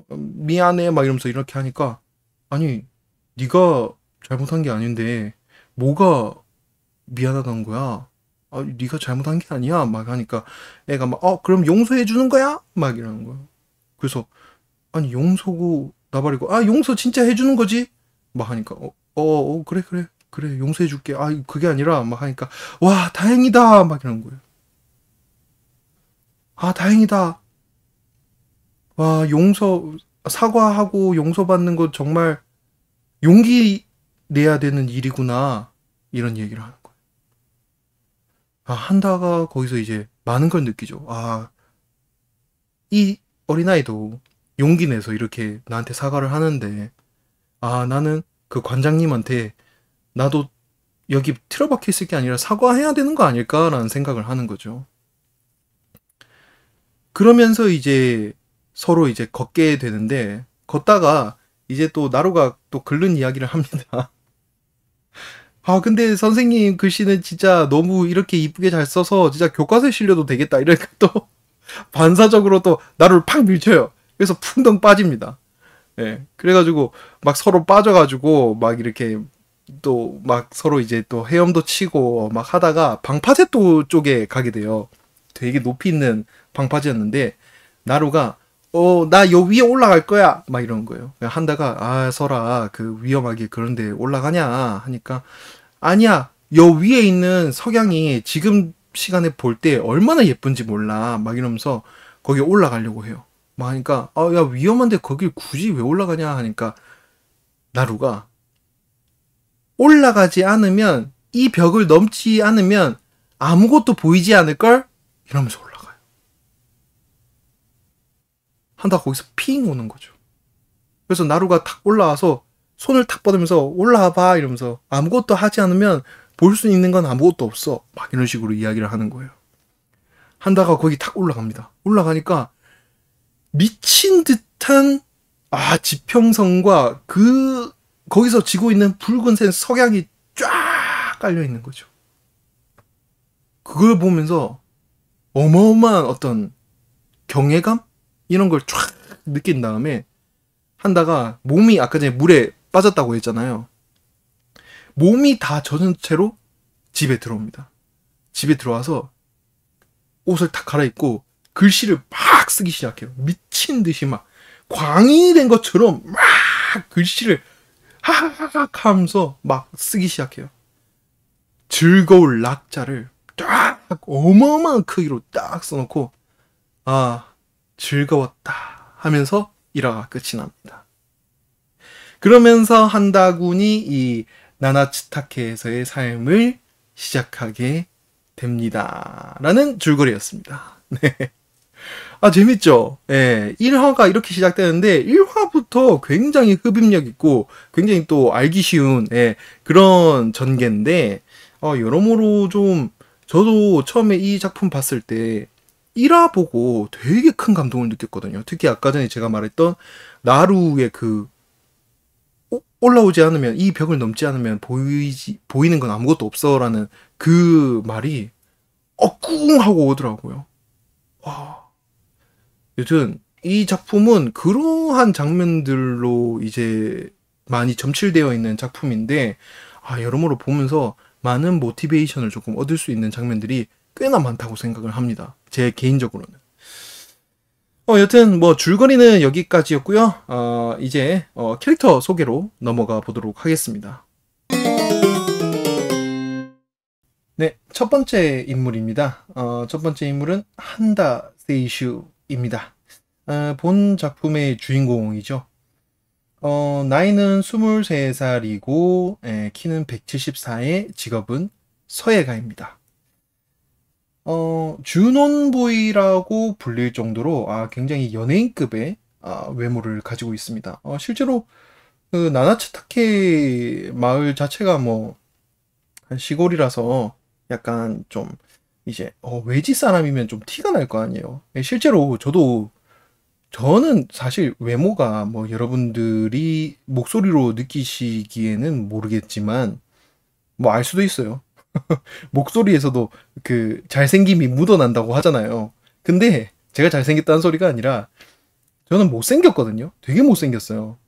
미안해 막 이러면서 이렇게 하니까 아니 네가 잘못한 게 아닌데 뭐가 미안하다는 거야? 네가 잘못한 게 아니야. 막 하니까 애가 막 그럼 용서해 주는 거야? 막 이러는 거야. 그래서 아니 용서고 나발이고 용서 진짜 해주는 거지? 막 하니까 그래 용서해 줄게. 그게 아니라 막 하니까 와 다행이다 막 이러는 거예요. 다행이다. 와, 사과하고 용서받는 건 정말 용기 내야 되는 일이구나. 이런 얘기를 하는 거예요. 아, 한다가 거기서 이제 많은 걸 느끼죠. 아, 이 어린아이도 용기 내서 이렇게 나한테 사과를 하는데, 아, 나는 그 관장님한테 나도 여기 틀어박혀 있을 게 아니라 사과해야 되는 거 아닐까라는 생각을 하는 거죠. 그러면서 이제 서로 이제 걷게 되는데, 걷다가 이제 또 나루가 또 긁는 이야기를 합니다. 아, 근데 선생님 글씨는 진짜 너무 이렇게 이쁘게 잘 써서 진짜 교과서에 실려도 되겠다. 이러니까 또 반사적으로 또 나루를 팍 밀쳐요. 그래서 풍덩 빠집니다. 예. 그래가지고 막 서로 빠져가지고 막 이렇게 또 막 서로 이제 또 헤엄도 치고 막 하다가 방파제도 쪽에 가게 돼요. 되게 높이 있는 방파제였는데 나루가 나 요 위에 올라갈 거야 막 이런 거예요. 한다가 아 설아 그 위험하게 그런데 올라가냐 하니까 아니야 요 위에 있는 석양이 지금 시간에 볼 때 얼마나 예쁜지 몰라 막 이러면서 거기 올라가려고 해요. 막 하니까 야 위험한데 거길 굳이 왜 올라가냐 하니까 나루가 올라가지 않으면 이 벽을 넘지 않으면 아무것도 보이지 않을걸? 이러면서 올라가요. 한다가 거기서 핑 오는 거죠. 그래서 나루가 탁 올라와서 손을 탁 뻗으면서 올라와봐 이러면서 아무것도 하지 않으면 볼 수 있는 건 아무것도 없어. 막 이런 식으로 이야기를 하는 거예요. 한다가 거기 탁 올라갑니다. 올라가니까 미친 듯한 지평선과 거기서 지고 있는 붉은색 석양이 쫙 깔려 있는 거죠. 그걸 보면서 어마어마한 어떤 경외감? 이런 걸 쫙 느낀 다음에 한다가 몸이 아까 전에 물에 빠졌다고 했잖아요. 몸이 다 젖은 채로 집에 들어옵니다. 집에 들어와서 옷을 탁 갈아입고 글씨를 막 쓰기 시작해요. 미친 듯이 막 광인이 된 것처럼 막 글씨를 하하하 하면서 막 쓰기 시작해요. 즐거울 낙자를 딱 어마어마한 크기로 딱 써놓고 즐거웠다 하면서 일화가 끝이 납니다. 그러면서 한다군이 이 나나츠타케에서의 삶을 시작하게 됩니다. 라는 줄거리였습니다. 네. 재밌죠? 예. 1화가 이렇게 시작되는데 1화부터 굉장히 흡입력 있고 굉장히 또 알기 쉬운 그런 전개인데 여러모로 좀 저도 처음에 이 작품 봤을 때 1화 보고 되게 큰 감동을 느꼈거든요. 특히 아까 전에 제가 말했던 나루의 올라오지 않으면 이 벽을 넘지 않으면 보이는 건 아무것도 없어라는 그 말이 꿍 하고 오더라고요. 와. 여튼 이 작품은 그러한 장면들로 이제 많이 점칠되어 있는 작품인데 여러모로 보면서 많은 모티베이션을 조금 얻을 수 있는 장면들이 꽤나 많다고 생각을 합니다. 제 개인적으로는. 여튼 뭐 줄거리는 여기까지였고요. 이제 캐릭터 소개로 넘어가 보도록 하겠습니다. 네, 첫 번째 인물입니다. 첫 번째 인물은 한다 세이슈입니다. 본 작품의 주인공이죠. 나이는 23살이고 키는 174에 직업은 서예가입니다. 준온보이라고 불릴 정도로 굉장히 연예인급의 외모를 가지고 있습니다. 실제로 그 나나츠타케 마을 자체가 뭐 시골이라서 약간 좀 이제 외지 사람이면 좀 티가 날 거 아니에요. 실제로 저는 사실 외모가 뭐 여러분들이 목소리로 느끼시기에는 모르겠지만 뭐 알 수도 있어요. 목소리에서도 그 잘생김이 묻어난다고 하잖아요. 근데 제가 잘생겼다는 소리가 아니라 저는 못생겼거든요. 되게 못생겼어요.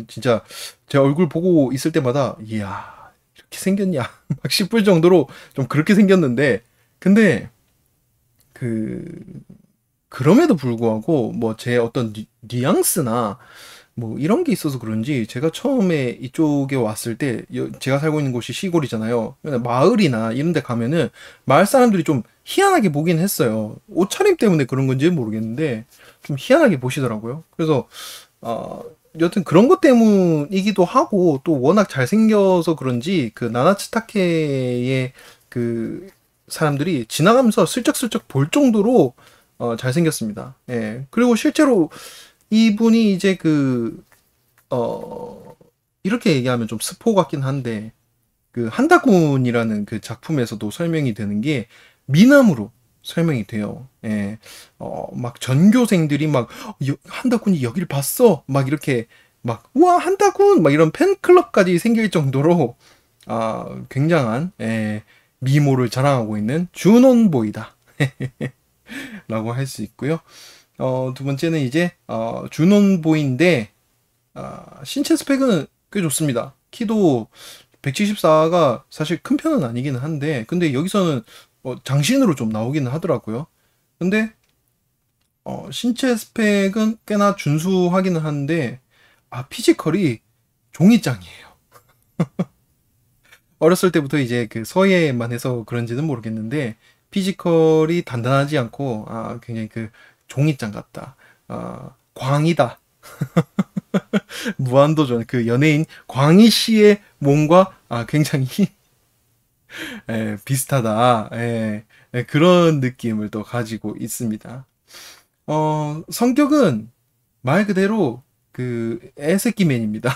진짜 제 얼굴 보고 있을 때마다 이야 이렇게 생겼냐 막 싶을 정도로 좀 그렇게 생겼는데 근데 그럼에도 불구하고 뭐 제 어떤 뉘앙스나 뭐 이런 게 있어서 그런지 제가 처음에 이쪽에 왔을 때 제가 살고 있는 곳이 시골이잖아요. 마을이나 이런 데 가면은 마을 사람들이 좀 희한하게 보긴 했어요. 옷차림 때문에 그런 건지는 모르겠는데 좀 희한하게 보시더라고요. 그래서 여튼 그런 것 때문이기도 하고 또 워낙 잘생겨서 그런지 그 나나츠타케의 그 사람들이 지나가면서 슬쩍슬쩍 볼 정도로 잘생겼습니다. 예. 그리고 실제로 이분이 이제 어, 이렇게 얘기하면 좀 스포 같긴 한데, 그, 한다군이라는 그 작품에서도 설명이 되는 게 미남으로 설명이 돼요. 예. 막 전교생들이 막, 한다군이 여길 봤어! 막 이렇게, 막, 우와, 한다군! 막 이런 팬클럽까지 생길 정도로, 굉장한, 예, 미모를 자랑하고 있는 준원보이다. 라고 할 수 있고요. 두 번째는 이제 준원보인데 신체 스펙은 꽤 좋습니다. 키도 174가 사실 큰 편은 아니기는 한데 근데 여기서는 장신으로 좀 나오기는 하더라고요. 근데 신체 스펙은 꽤나 준수하기는 한데 피지컬이 종이장이에요. 어렸을 때부터 이제 그 서예만 해서 그런지는 모르겠는데 피지컬이 단단하지 않고 굉장히 그 종이장 같다. 광이다. 무한도전 그 연예인 광희 씨의 몸과 굉장히 비슷하다. 그런 느낌을 또 가지고 있습니다. 성격은 말 그대로 그 애새끼맨입니다.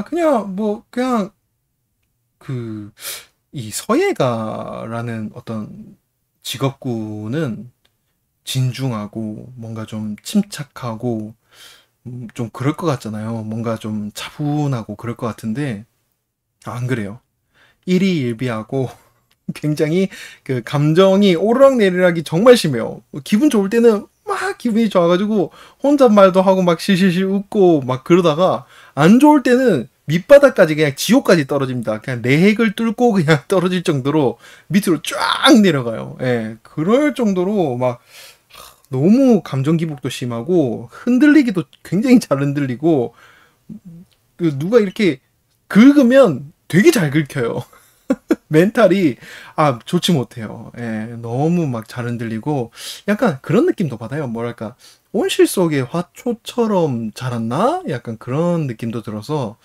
그냥 뭐 그냥 그 이 서예가라는 어떤 직업군은 진중하고 뭔가 좀 침착하고 좀 그럴 것 같잖아요. 뭔가 좀 차분하고 그럴 것 같은데 안 그래요. 일희일비하고 굉장히 그 감정이 오르락내리락이 정말 심해요. 기분 좋을 때는 막 기분이 좋아가지고 혼잣말도 하고 막 실실실 웃고 막 그러다가 안 좋을 때는 밑바닥까지 그냥 지옥까지 떨어집니다. 그냥 내핵을 뚫고 그냥 떨어질 정도로 밑으로 쫙 내려가요. 예, 그럴 정도로 막 너무 감정 기복도 심하고 흔들리기도 굉장히 잘 흔들리고 누가 이렇게 긁으면 되게 잘 긁혀요. 멘탈이 좋지 못해요. 예, 너무 막 잘 흔들리고 약간 그런 느낌도 받아요. 뭐랄까 온실 속의 화초처럼 자랐나? 약간 그런 느낌도 들어서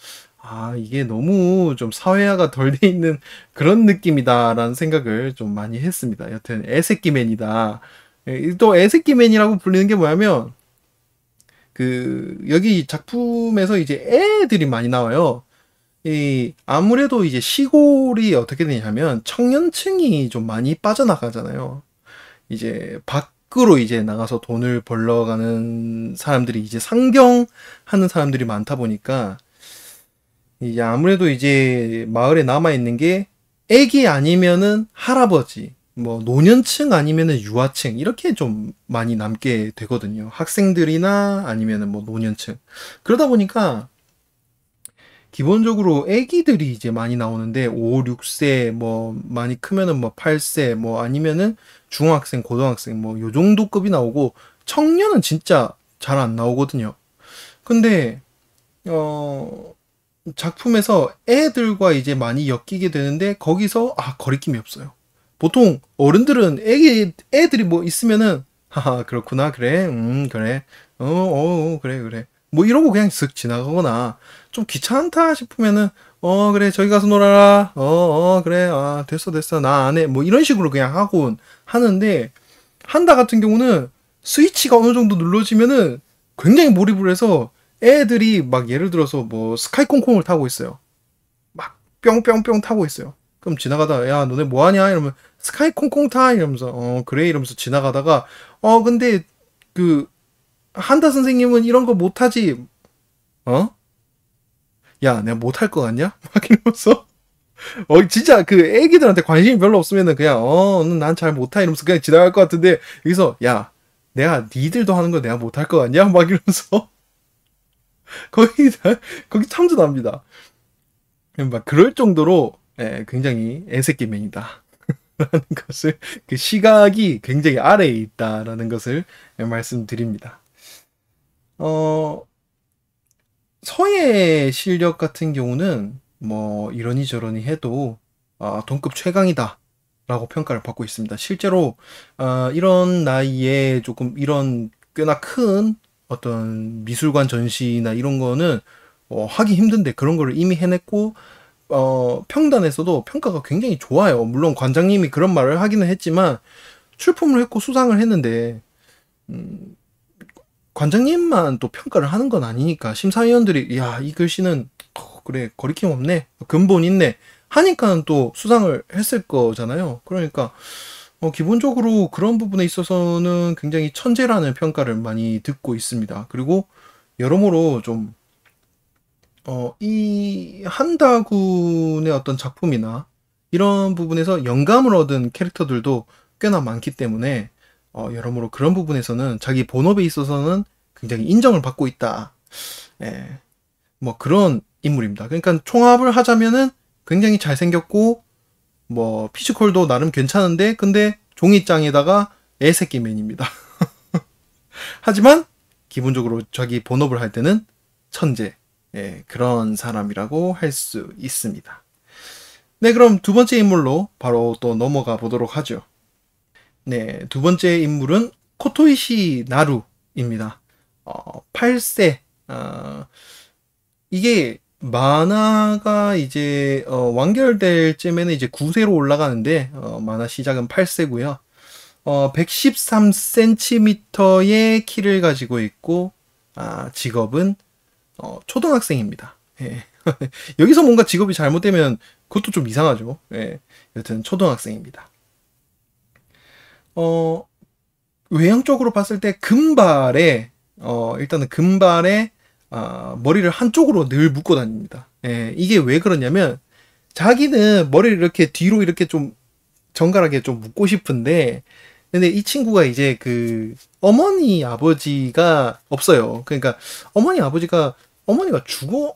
이게 너무 좀 사회화가 덜 돼 있는 그런 느낌이다라는 생각을 좀 많이 했습니다. 여튼 애새끼맨이다. 또 애새끼맨이라고 불리는 게 뭐냐면 그 여기 작품에서 이제 애들이 많이 나와요. 아무래도 이제 시골이 어떻게 되냐면 청년층이 좀 많이 빠져나가잖아요. 이제 밖으로 이제 나가서 돈을 벌러 가는 사람들이 이제 상경하는 사람들이 많다 보니까 이제 아무래도 이제 마을에 남아 있는 게 애기 아니면은 할아버지, 뭐 노년층 아니면은 유아층 이렇게 좀 많이 남게 되거든요. 학생들이나 아니면은 뭐 노년층. 그러다 보니까 기본적으로 애기들이 이제 많이 나오는데 5, 6세 뭐 많이 크면은 뭐 8세 뭐 아니면은 중학생, 고등학생 뭐 요 정도 급이 나오고 청년은 진짜 잘 안 나오거든요. 근데 어 작품에서 애들과 이제 많이 엮이게 되는데 거기서 거리낌이 없어요. 보통 어른들은 애들이 뭐 있으면은 하하 그렇구나 그래 그래 그래 그래 뭐 이러고 그냥 쓱 지나가거나 좀 귀찮다 싶으면은 그래 저기 가서 놀아라 그래 됐어 됐어 나 안 해 뭐 이런 식으로 그냥 하곤 하는데 한다 같은 경우는 스위치가 어느 정도 눌러지면은 굉장히 몰입을 해서 애들이 막 예를 들어서 뭐 스카이콩콩을 타고 있어요. 막 뿅뿅뿅 타고 있어요. 그럼 지나가다가 야 너네 뭐하냐 이러면 스카이콩콩 타 이러면서 그래 이러면서 지나가다가 근데 그 한다 선생님은 이런 거 못하지 어? 야 내가 못할 것 같냐? 막 이러면서 진짜 그 애기들한테 관심이 별로 없으면은 그냥 난 잘 못하 이러면서 그냥 지나갈 것 같은데 여기서 야 내가 니들도 하는 거 내가 못할 것 같냐? 막 이러면서 거기 거기 참전합니다. 막 그럴 정도로 굉장히 애새끼맨이다. 라는 것을 그 시각이 굉장히 아래에 있다라는 것을 말씀드립니다. 어, 서예 실력 같은 경우는 뭐 이러니 저러니 해도 동급 최강이다 라고 평가를 받고 있습니다. 실제로 이런 나이에 조금 이런 꽤나 큰 어떤 미술관 전시나 이런 거는 하기 힘든데 그런 거를 이미 해냈고 평단에서도 평가가 굉장히 좋아요. 물론 관장님이 그런 말을 하기는 했지만 출품을 했고 수상을 했는데 음, 관장님만 또 평가를 하는 건 아니니까 심사위원들이 야, 이 글씨는 그래 거리낌 없네 근본 있네 하니까 또 수상을 했을 거잖아요. 그러니까 기본적으로 그런 부분에 있어서는 굉장히 천재라는 평가를 많이 듣고 있습니다. 그리고 여러모로 좀 이 한다군의 어떤 작품이나 이런 부분에서 영감을 얻은 캐릭터들도 꽤나 많기 때문에 여러모로 그런 부분에서는 자기 본업에 있어서는 굉장히 인정을 받고 있다. 예, 뭐 그런 인물입니다. 그러니까 총합을 하자면은 굉장히 잘생겼고 뭐 피지컬도 나름 괜찮은데 근데 종이장에다가 애새끼맨입니다. 하지만 기본적으로 자기 본업을 할 때는 천재. 예, 그런 사람이라고 할 수 있습니다. 네, 그럼 두 번째 인물로 바로 또 넘어가 보도록 하죠. 네, 두 번째 인물은 코토이시 나루입니다. 8세. 이게 만화가 이제 완결될 쯤에는 이제 9세로 올라가는데 만화 시작은 8세고요. 113cm의 키를 가지고 있고 직업은 초등학생입니다. 예. 여기서 뭔가 직업이 잘못되면 그것도 좀 이상하죠. 예. 여튼 초등학생입니다. 어, 외형적으로 봤을 때 금발에 일단은 금발에 머리를 한쪽으로 늘 묶고 다닙니다. 예. 이게 왜 그러냐면 자기는 머리를 이렇게 뒤로 이렇게 좀 정갈하게 좀 묶고 싶은데 근데 이 친구가 이제 그 어머니 아버지가 없어요. 그러니까 어머니 아버지가 어머니가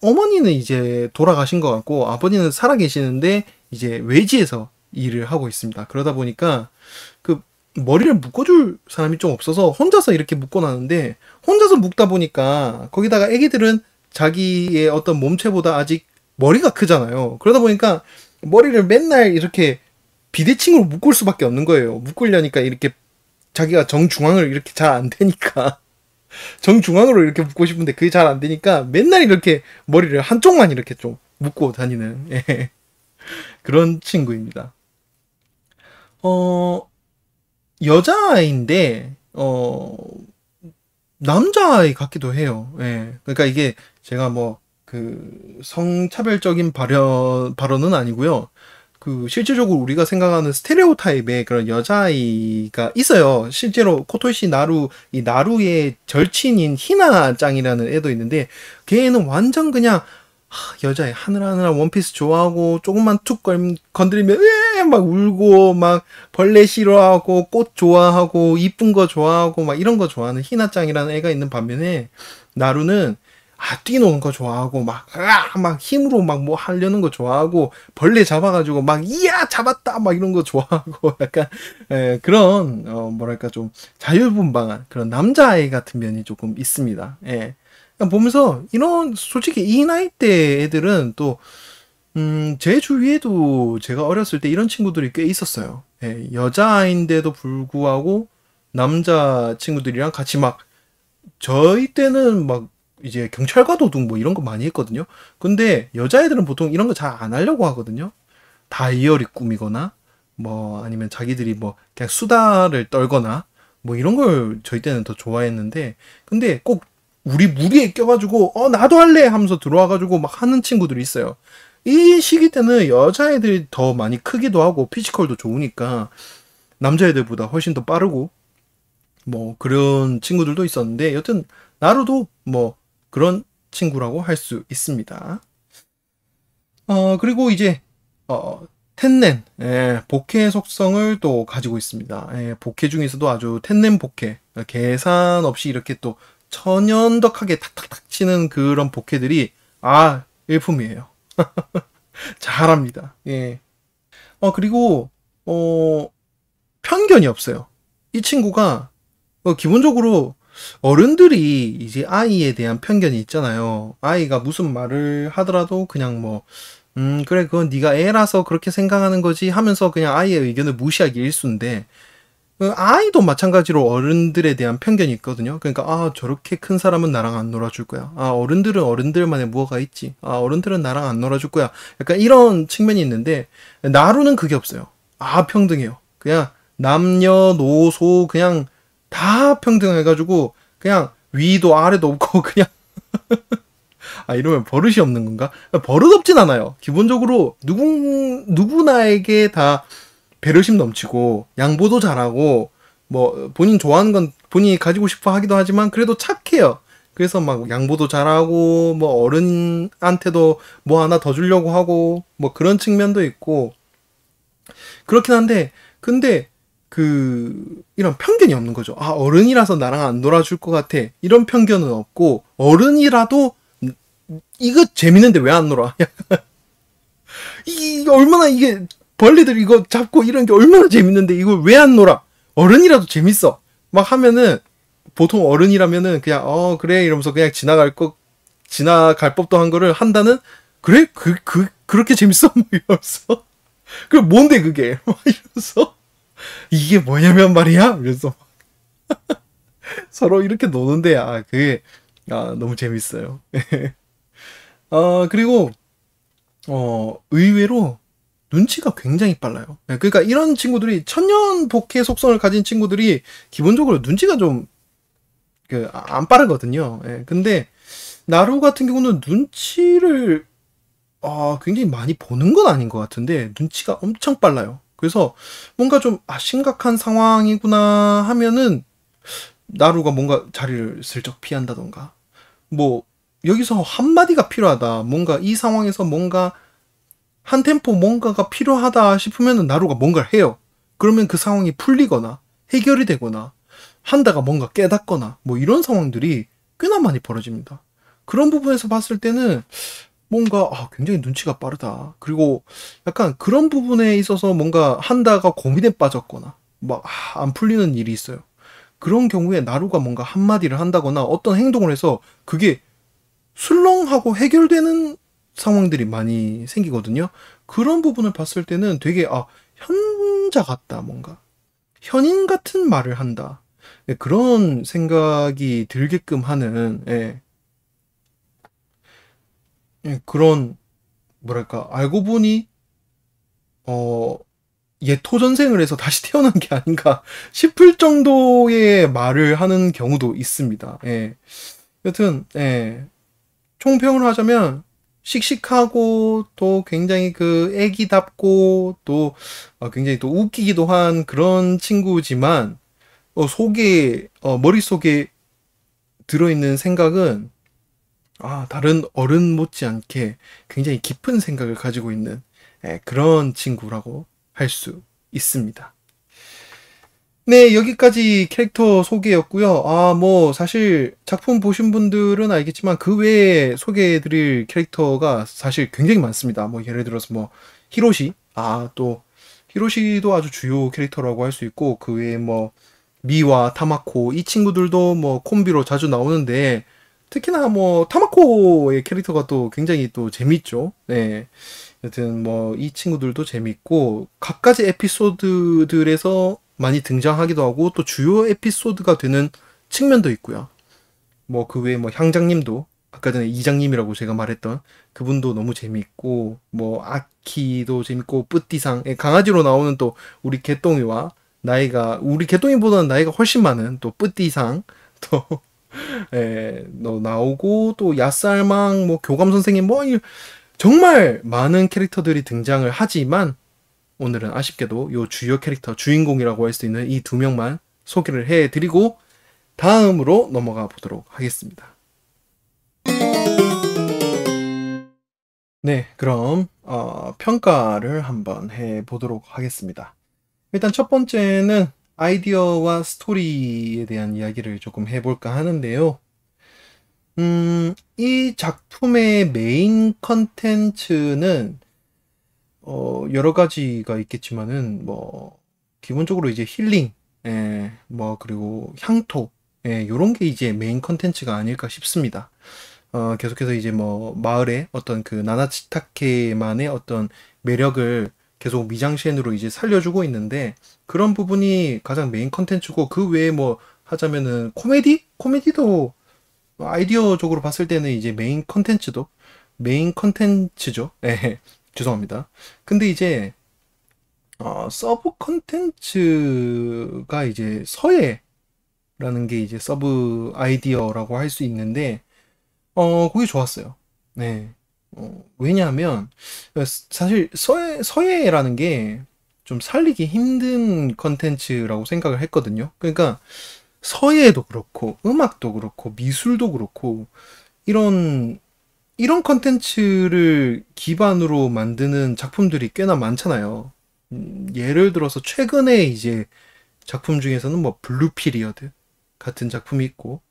어머니는 이제 돌아가신 것 같고 아버지는 살아 계시는데 이제 외지에서 일을 하고 있습니다. 그러다 보니까 그 머리를 묶어줄 사람이 좀 없어서 혼자서 이렇게 묶어놨는데 혼자서 묶다 보니까 거기다가 애기들은 자기의 어떤 몸체보다 아직 머리가 크잖아요. 그러다 보니까 머리를 맨날 이렇게 비대칭으로 묶을 수밖에 없는 거예요. 묶으려니까 이렇게 자기가 정중앙을 이렇게 잘 안 되니까 정중앙으로 이렇게 묶고 싶은데 그게 잘 안 되니까 맨날 이렇게 머리를 한쪽만 이렇게 좀 묶고 다니는 예. 그런 친구입니다. 어, 여자아이인데 남자아이 같기도 해요. 예. 그러니까 이게 제가 뭐 그 성차별적인 발언은 아니고요. 그 실질적으로 우리가 생각하는 스테레오 타입의 그런 여자아이가 있어요. 실제로 코토시 나루 이 나루의 절친인 히나짱이라는 애도 있는데 걔는 완전 그냥 여자애 하늘하늘한 원피스 좋아하고 조금만 툭 건드리면 막 울고 막 벌레 싫어하고 꽃 좋아하고 이쁜 거 좋아하고 막 이런 거 좋아하는 히나짱이라는 애가 있는 반면에 나루는 뛰노는 거 좋아하고 막 힘으로 막 뭐 하려는 거 좋아하고 벌레 잡아가지고 막 이야 잡았다 막 이런 거 좋아하고 약간 그런 뭐랄까 좀 자유분방한 그런 남자아이 같은 면이 조금 있습니다. 예. 보면서 이런 솔직히 이 나이 대 애들은 또 제 주위에도 제가 어렸을 때 이런 친구들이 꽤 있었어요. 예, 여자아이인데도 불구하고 남자 친구들이랑 같이 막 저희 때는 막 이제 경찰과 도둑 뭐 이런 거 많이 했거든요. 근데 여자애들은 보통 이런 거 잘 안 하려고 하거든요. 다이어리 꾸미거나 뭐 아니면 자기들이 뭐 그냥 수다를 떨거나 뭐 이런 걸 저희 때는 더 좋아했는데 근데 꼭 우리 무리에 껴가지고 나도 할래 하면서 들어와가지고 막 하는 친구들이 있어요. 이 시기 때는 여자애들이 더 많이 크기도 하고 피지컬도 좋으니까 남자애들보다 훨씬 더 빠르고 뭐 그런 친구들도 있었는데 여튼 나루도 뭐 그런 친구라고 할 수 있습니다. 그리고 이제 텐넨 복회 속성을 또 가지고 있습니다. 복회 중에서도 아주 텐넨 복회 계산 없이 이렇게 또 천연덕하게 탁탁탁 치는 그런 복회들이 일품이에요. 잘합니다. 예. 그리고 편견이 없어요. 이 친구가 기본적으로 어른들이 이제 아이에 대한 편견이 있잖아요. 아이가 무슨 말을 하더라도 그냥 뭐, 그래, 그건 네가 애라서 그렇게 생각하는 거지 하면서 그냥 아이의 의견을 무시하기 일쑤인데, 아이도 마찬가지로 어른들에 대한 편견이 있거든요. 그러니까, 아, 저렇게 큰 사람은 나랑 안 놀아줄 거야. 아, 어른들은 어른들만의 무엇가 있지. 아, 어른들은 나랑 안 놀아줄 거야. 약간 이런 측면이 있는데, 나루는 그게 없어요. 아, 평등해요. 그냥 남녀노소 그냥 다 평등해가지고, 그냥 위도 아래도 없고, 그냥, 아, 이러면 버릇이 없는 건가? 버릇 없진 않아요. 기본적으로 누구나에게 다 배려심 넘치고 양보도 잘하고 뭐 본인 좋아하는 건 본인이 가지고 싶어 하기도 하지만 그래도 착해요. 그래서 막 양보도 잘하고 뭐 어른한테도 뭐 하나 더 주려고 하고 뭐 그런 측면도 있고 그렇긴 한데 근데 이런 편견이 없는 거죠. 아, 어른이라서 나랑 안 놀아줄 것 같아. 이런 편견은 없고 어른이라도 이거 재밌는데 왜 안 놀아? 이게 얼마나 이게 벌레들 이거 잡고 이런 게 얼마나 재밌는데 이걸 왜 안 놀아? 어른이라도 재밌어. 막 하면은 보통 어른이라면은 그냥 그래 이러면서 그냥 지나갈 법도 한 거를 한다는 그래 그렇게 재밌어 뭐 이러면서 그 뭔데 그게 막 이러면서 이게 뭐냐면 말이야 그래서 서로 이렇게 노는데 그게 너무 재밌어요. 그리고 의외로 눈치가 굉장히 빨라요. 그러니까 이런 친구들이 천년 복해 속성을 가진 친구들이 기본적으로 눈치가 좀 안 빠르거든요. 근데 나루 같은 경우는 눈치를 굉장히 많이 보는 건 아닌 것 같은데 눈치가 엄청 빨라요. 그래서 뭔가 좀 심각한 상황이구나 하면은 나루가 뭔가 자리를 슬쩍 피한다던가 뭐 여기서 한마디가 필요하다. 뭔가 이 상황에서 뭔가 한 템포 뭔가가 필요하다 싶으면 나루가 뭔가를 해요. 그러면 그 상황이 풀리거나 해결이 되거나 한다가 뭔가 깨닫거나 뭐 이런 상황들이 꽤나 많이 벌어집니다. 그런 부분에서 봤을 때는 뭔가 굉장히 눈치가 빠르다. 그리고 약간 그런 부분에 있어서 뭔가 한다가 고민에 빠졌거나 막 안 풀리는 일이 있어요. 그런 경우에 나루가 뭔가 한마디를 한다거나 어떤 행동을 해서 그게 술렁하고 해결되는 상황들이 많이 생기거든요. 그런 부분을 봤을 때는 되게 현자 같다 뭔가 현인 같은 말을 한다. 그런 생각이 들게끔 하는 그런 뭐랄까 알고 보니 어 예토전생을 해서 다시 태어난 게 아닌가 싶을 정도의 말을 하는 경우도 있습니다. 여튼 총평을 하자면 씩씩하고 또 굉장히 애기답고 또 굉장히 또 웃기기도 한 그런 친구지만 머릿속에 들어있는 생각은 다른 어른 못지않게 굉장히 깊은 생각을 가지고 있는 그런 친구라고 할 수 있습니다. 네, 여기까지 캐릭터 소개였고요. 뭐 사실 작품 보신 분들은 알겠지만 그 외에 소개해드릴 캐릭터가 사실 굉장히 많습니다. 뭐 예를 들어서 뭐 히로시, 또 히로시도 아주 주요 캐릭터라고 할 수 있고 그 외에 뭐 미와 타마코 이 친구들도 뭐 콤비로 자주 나오는데 특히나 뭐 타마코의 캐릭터가 또 굉장히 또 재밌죠. 네. 여튼 뭐 이 친구들도 재밌고 각가지 에피소드들에서 많이 등장하기도 하고 또 주요 에피소드가 되는 측면도 있고요. 뭐 그 외에 뭐 향장님도 아까 전에 이장님이라고 제가 말했던 그분도 너무 재밌고 뭐 아키도 재밌고 뿌띠상 강아지로 나오는 또 우리 개똥이와 우리 개똥이보다는 나이가 훨씬 많은 또 뿌띠상 또 나오고 또 야쌀망 뭐 교감 선생님 뭐 정말 많은 캐릭터들이 등장을 하지만 오늘은 아쉽게도 요 주요 캐릭터 주인공이라고 할 수 있는 이 두 명만 소개를 해드리고 다음으로 넘어가 보도록 하겠습니다. 네, 그럼 평가를 한번 해보도록 하겠습니다. 일단 첫 번째는 아이디어와 스토리에 대한 이야기를 조금 해볼까 하는데요. 이 작품의 메인 컨텐츠는 여러 가지가 있겠지만은 뭐 기본적으로 이제 힐링, 뭐 그리고 향토, 예, 요런 게 이제 메인 컨텐츠가 아닐까 싶습니다. 계속해서 이제 뭐 마을의 어떤 그 나나치타케만의 어떤 매력을 계속 미장센으로 이제 살려주고 있는데 그런 부분이 가장 메인 컨텐츠고 그 외에 뭐 하자면은 코미디? 코미디도 아이디어적으로 봤을 때는 이제 메인 컨텐츠죠. 예, 죄송합니다. 근데 이제 서브 컨텐츠가 이제 서예라는 게 이제 서브 아이디어라고 할 수 있는데 그게 좋았어요. 네. 왜냐하면, 사실 서예라는 게 좀 살리기 힘든 컨텐츠라고 생각을 했거든요. 그러니까 서예도 그렇고, 음악도 그렇고, 미술도 그렇고, 이런, 이런 컨텐츠를 기반으로 만드는 작품들이 꽤나 많잖아요. 예를 들어서 최근에 이제 작품 중에서는 뭐 블루 피리어드 같은 작품이 있고,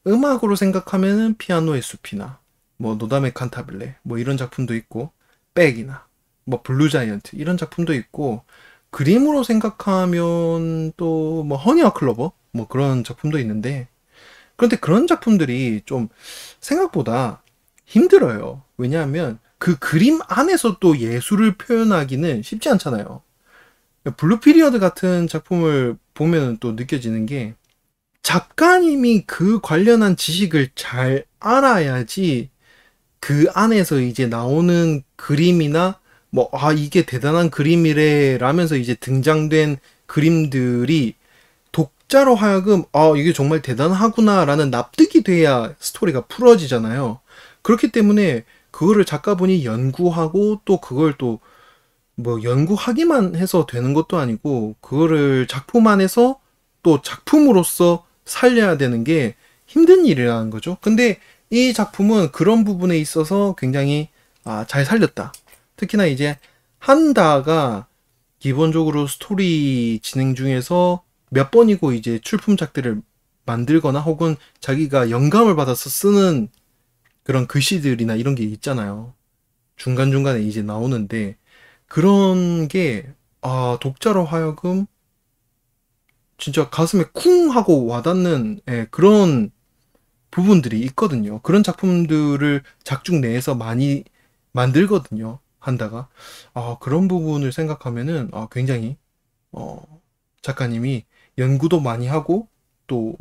음악으로 생각하면은 피아노의 숲이나 뭐 노담의 칸타빌레 뭐 이런 작품도 있고 백이나 뭐 블루 자이언트 이런 작품도 있고 그림으로 생각하면 또 뭐 허니와 클로버 뭐 그런 작품도 있는데 그런데 그런 작품들이 좀 생각보다 힘들어요. 왜냐하면 그 그림 안에서 또 예술을 표현하기는 쉽지 않잖아요. 블루 피리어드 같은 작품을 보면 또 느껴지는 게 작가님이 그 관련한 지식을 잘 알아야지 그 안에서 이제 나오는 그림이나 뭐, 아, 이게 대단한 그림이래 라면서 이제 등장된 그림들이 독자로 하여금, 아, 이게 정말 대단하구나 라는 납득이 돼야 스토리가 풀어지잖아요. 그렇기 때문에 그거를 작가분이 연구하고 또 그걸 또 뭐 연구하기만 해서 되는 것도 아니고 그거를 작품 안에서 또 작품으로서 살려야 되는 게 힘든 일이라는 거죠. 근데 이 작품은 그런 부분에 있어서 굉장히 잘 살렸다. 특히나 이제 한다가 기본적으로 스토리 진행 중에서 몇 번이고 이제 출품작들을 만들거나 혹은 자기가 영감을 받아서 쓰는 그런 글씨들이나 이런 게 있잖아요. 중간중간에 이제 나오는데 그런 게 독자로 하여금 진짜 가슴에 쿵 하고 와닿는 그런 부분들이 있거든요. 그런 작품들을 작중 내에서 많이 만들거든요. 한다가 그런 부분을 생각하면은 굉장히 어, 작가님이 연구도 많이 하고 또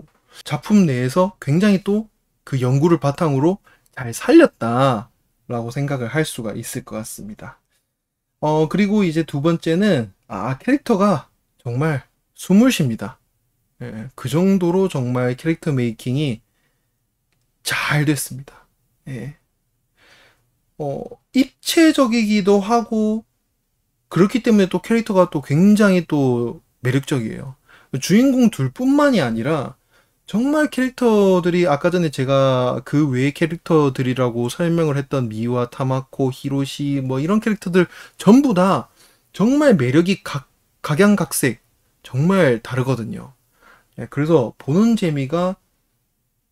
작품 내에서 굉장히 또 그 연구를 바탕으로 잘 살렸다라고 생각을 할 수가 있을 것 같습니다. 그리고 이제 두 번째는 캐릭터가 정말 숨을 쉽니다. 예, 그 정도로 정말 캐릭터 메이킹이 잘 됐습니다. 예. 입체적이기도 하고, 그렇기 때문에 또 캐릭터가 또 굉장히 또 매력적이에요. 주인공 둘뿐만이 아니라, 정말 캐릭터들이 아까 전에 제가 그 외의 캐릭터들이라고 설명을 했던 미와 타마코, 히로시, 뭐 이런 캐릭터들 전부 다 정말 매력이 각양각색, 정말 다르거든요. 예, 그래서 보는 재미가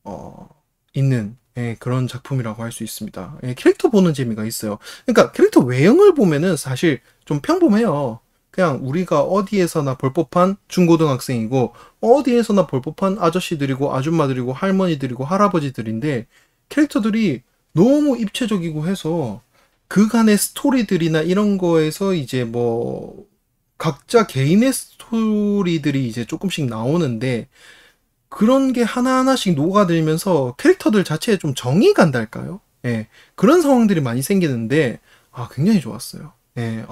어, 있는 그런 작품이라고 할 수 있습니다. 캐릭터 보는 재미가 있어요. 그러니까 캐릭터 외형을 보면은 사실 좀 평범해요. 그냥 우리가 어디에서나 볼 법한 중고등학생이고 어디에서나 볼 법한 아저씨들이고 아줌마들이고 할머니들이고 할아버지들인데 캐릭터들이 너무 입체적이고 해서 그간의 스토리들이나 이런 거에서 이제 뭐 각자 개인의 스토리들이 이제 조금씩 나오는데 그런 게 하나하나씩 녹아들면서 캐릭터들 자체에 좀 정이 간달까요? 예. 그런 상황들이 많이 생기는데, 굉장히 좋았어요. 예.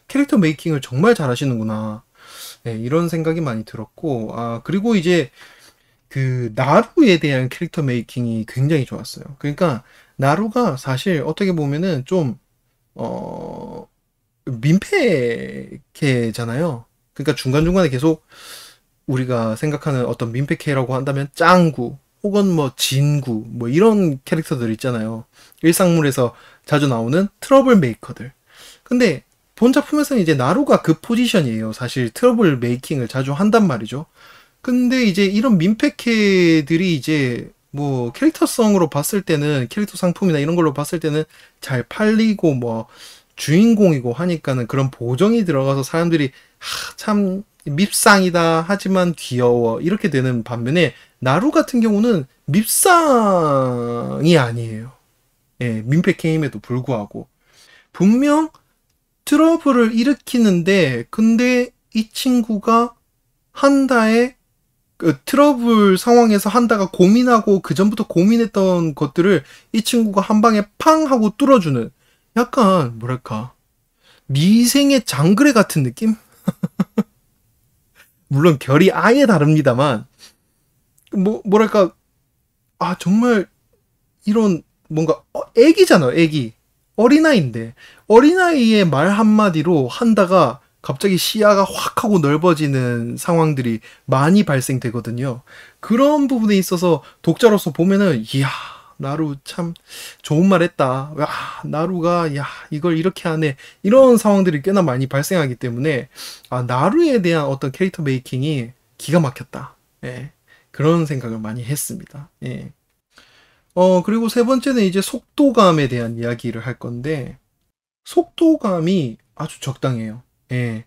캐릭터 메이킹을 정말 잘하시는구나. 예, 이런 생각이 많이 들었고, 그리고 이제 그, 나루에 대한 캐릭터 메이킹이 굉장히 좋았어요. 그러니까, 나루가 사실 어떻게 보면은 좀, 어, 민폐캐잖아요. 그러니까 중간중간에 계속 우리가 생각하는 어떤 민폐캐라고 한다면 짱구 혹은 뭐 진구 뭐 이런 캐릭터들 있잖아요. 일상물에서 자주 나오는 트러블 메이커들. 근데 본 작품에서는 이제 나루가 그 포지션이에요. 사실 트러블 메이킹을 자주 한단 말이죠. 근데 이제 이런 민폐캐들이 이제 뭐 캐릭터성으로 봤을 때는 캐릭터 상품이나 이런 걸로 봤을 때는 잘 팔리고 뭐 주인공이고 하니까는 그런 보정이 들어가서 사람들이 참 밉상이다 하지만 귀여워 이렇게 되는 반면에 나루 같은 경우는 밉상이 아니에요. 예, 민폐 게임에도 불구하고 분명 트러블을 일으키는데 근데 이 친구가 한다에 그 트러블 상황에서 한다가 고민하고 그 전부터 고민했던 것들을 이 친구가 한 방에 팡 하고 뚫어주는 약간 뭐랄까 미생의 장그래 같은 느낌? 물론 결이 아예 다릅니다만 뭐랄까 정말 이런 뭔가 애기잖아 애기 어린아이인데 어린아이의 말 한마디로 한다가 갑자기 시야가 확 하고 넓어지는 상황들이 많이 발생되거든요. 그런 부분에 있어서 독자로서 보면은 이야 나루 참 좋은 말 했다. 야 나루가 야 이걸 이렇게 하네. 이런 상황들이 꽤나 많이 발생하기 때문에 나루에 대한 어떤 캐릭터 메이킹이 기가 막혔다. 예. 그런 생각을 많이 했습니다. 예. 그리고 세 번째는 이제 속도감에 대한 이야기를 할 건데, 속도감이 아주 적당해요. 예.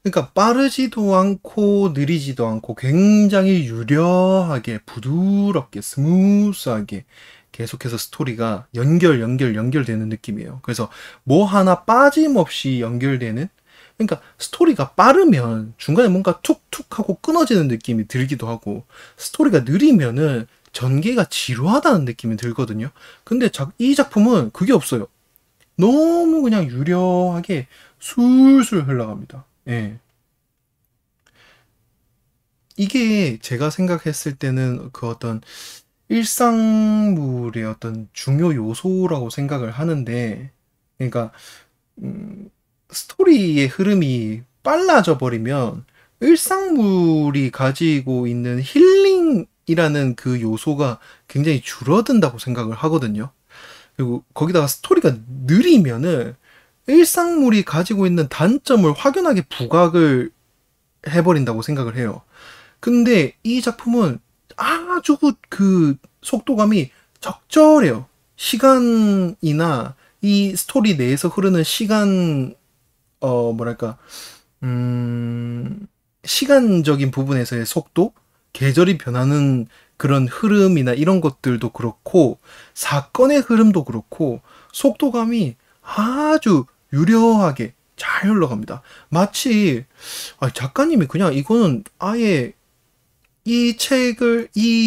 그러니까 빠르지도 않고 느리지도 않고 굉장히 유려하게 부드럽게 스무스하게 계속해서 스토리가 연결되는 느낌이에요. 그래서 뭐 하나 빠짐없이 연결되는 그러니까 스토리가 빠르면 중간에 뭔가 툭툭 하고 끊어지는 느낌이 들기도 하고 스토리가 느리면은 전개가 지루하다는 느낌이 들거든요. 근데 이 작품은 그게 없어요. 너무 그냥 유려하게 술술 흘러갑니다. 예. 이게 제가 생각했을 때는 그 어떤 일상물의 어떤 중요 요소라고 생각을 하는데, 그러니까, 스토리의 흐름이 빨라져 버리면 일상물이 가지고 있는 힐링이라는 그 요소가 굉장히 줄어든다고 생각을 하거든요. 그리고 거기다가 스토리가 느리면은 일상물이 가지고 있는 단점을 확연하게 부각을 해버린다고 생각을 해요. 근데 이 작품은 아주 그 속도감이 적절해요. 시간이나 이 스토리 내에서 흐르는 시간, 뭐랄까, 시간적인 부분에서의 속도, 계절이 변하는 그런 흐름이나 이런 것들도 그렇고, 사건의 흐름도 그렇고, 속도감이 아주 유려하게 잘 흘러갑니다. 마치, 작가님이 그냥 이거는 아예 이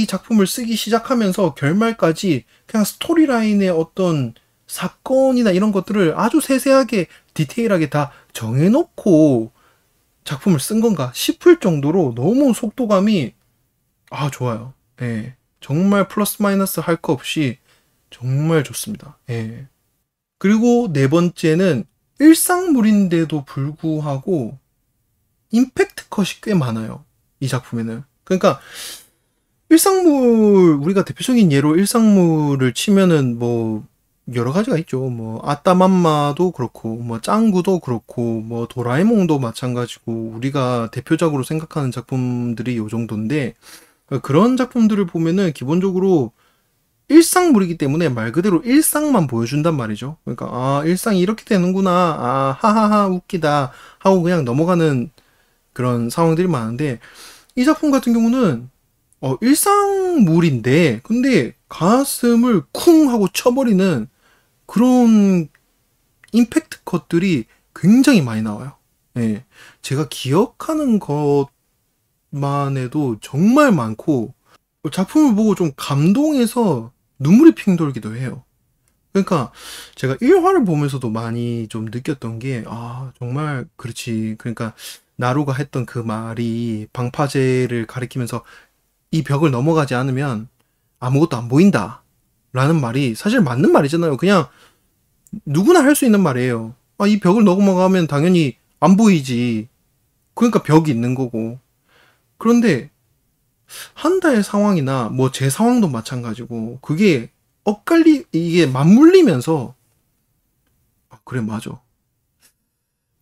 작품을 쓰기 시작하면서 결말까지 그냥 스토리라인의 어떤 사건이나 이런 것들을 아주 세세하게 디테일하게 다 정해놓고 작품을 쓴 건가 싶을 정도로 너무 속도감이 좋아요. 예. 정말 플러스 마이너스 할 거 없이 정말 좋습니다. 예. 그리고 네 번째는 일상물인데도 불구하고 임팩트 컷이 꽤 많아요. 이 작품에는. 그러니까 일상물 우리가 대표적인 예로 일상물을 치면은 뭐 여러 가지가 있죠. 뭐 아따맘마도 그렇고 뭐 짱구도 그렇고 뭐 도라에몽도 마찬가지고 우리가 대표적으로 생각하는 작품들이 요 정도인데 그런 작품들을 보면은 기본적으로 일상물이기 때문에 말 그대로 일상만 보여준단 말이죠. 그러니까 일상이 이렇게 되는구나. 하하하 웃기다 하고 그냥 넘어가는 그런 상황들이 많은데 이 작품 같은 경우는 일상물인데 근데 가슴을 쿵 하고 쳐버리는 그런 임팩트 컷들이 굉장히 많이 나와요. 예. 제가 기억하는 것만 해도 정말 많고 작품을 보고 좀 감동해서 눈물이 핑 돌기도 해요. 그러니까 제가 1화를 보면서도 많이 좀 느꼈던 게 정말 그렇지. 그러니까 나루가 했던 그 말이 방파제를 가리키면서 이 벽을 넘어가지 않으면 아무것도 안 보인다 라는 말이 사실 맞는 말이잖아요. 그냥 누구나 할 수 있는 말이에요. 이 벽을 넘어가면 당연히 안 보이지. 그러니까 벽이 있는 거고. 그런데 한다의 상황이나 뭐 제 상황도 마찬가지고 그게 이게 맞물리면서 그래 맞아.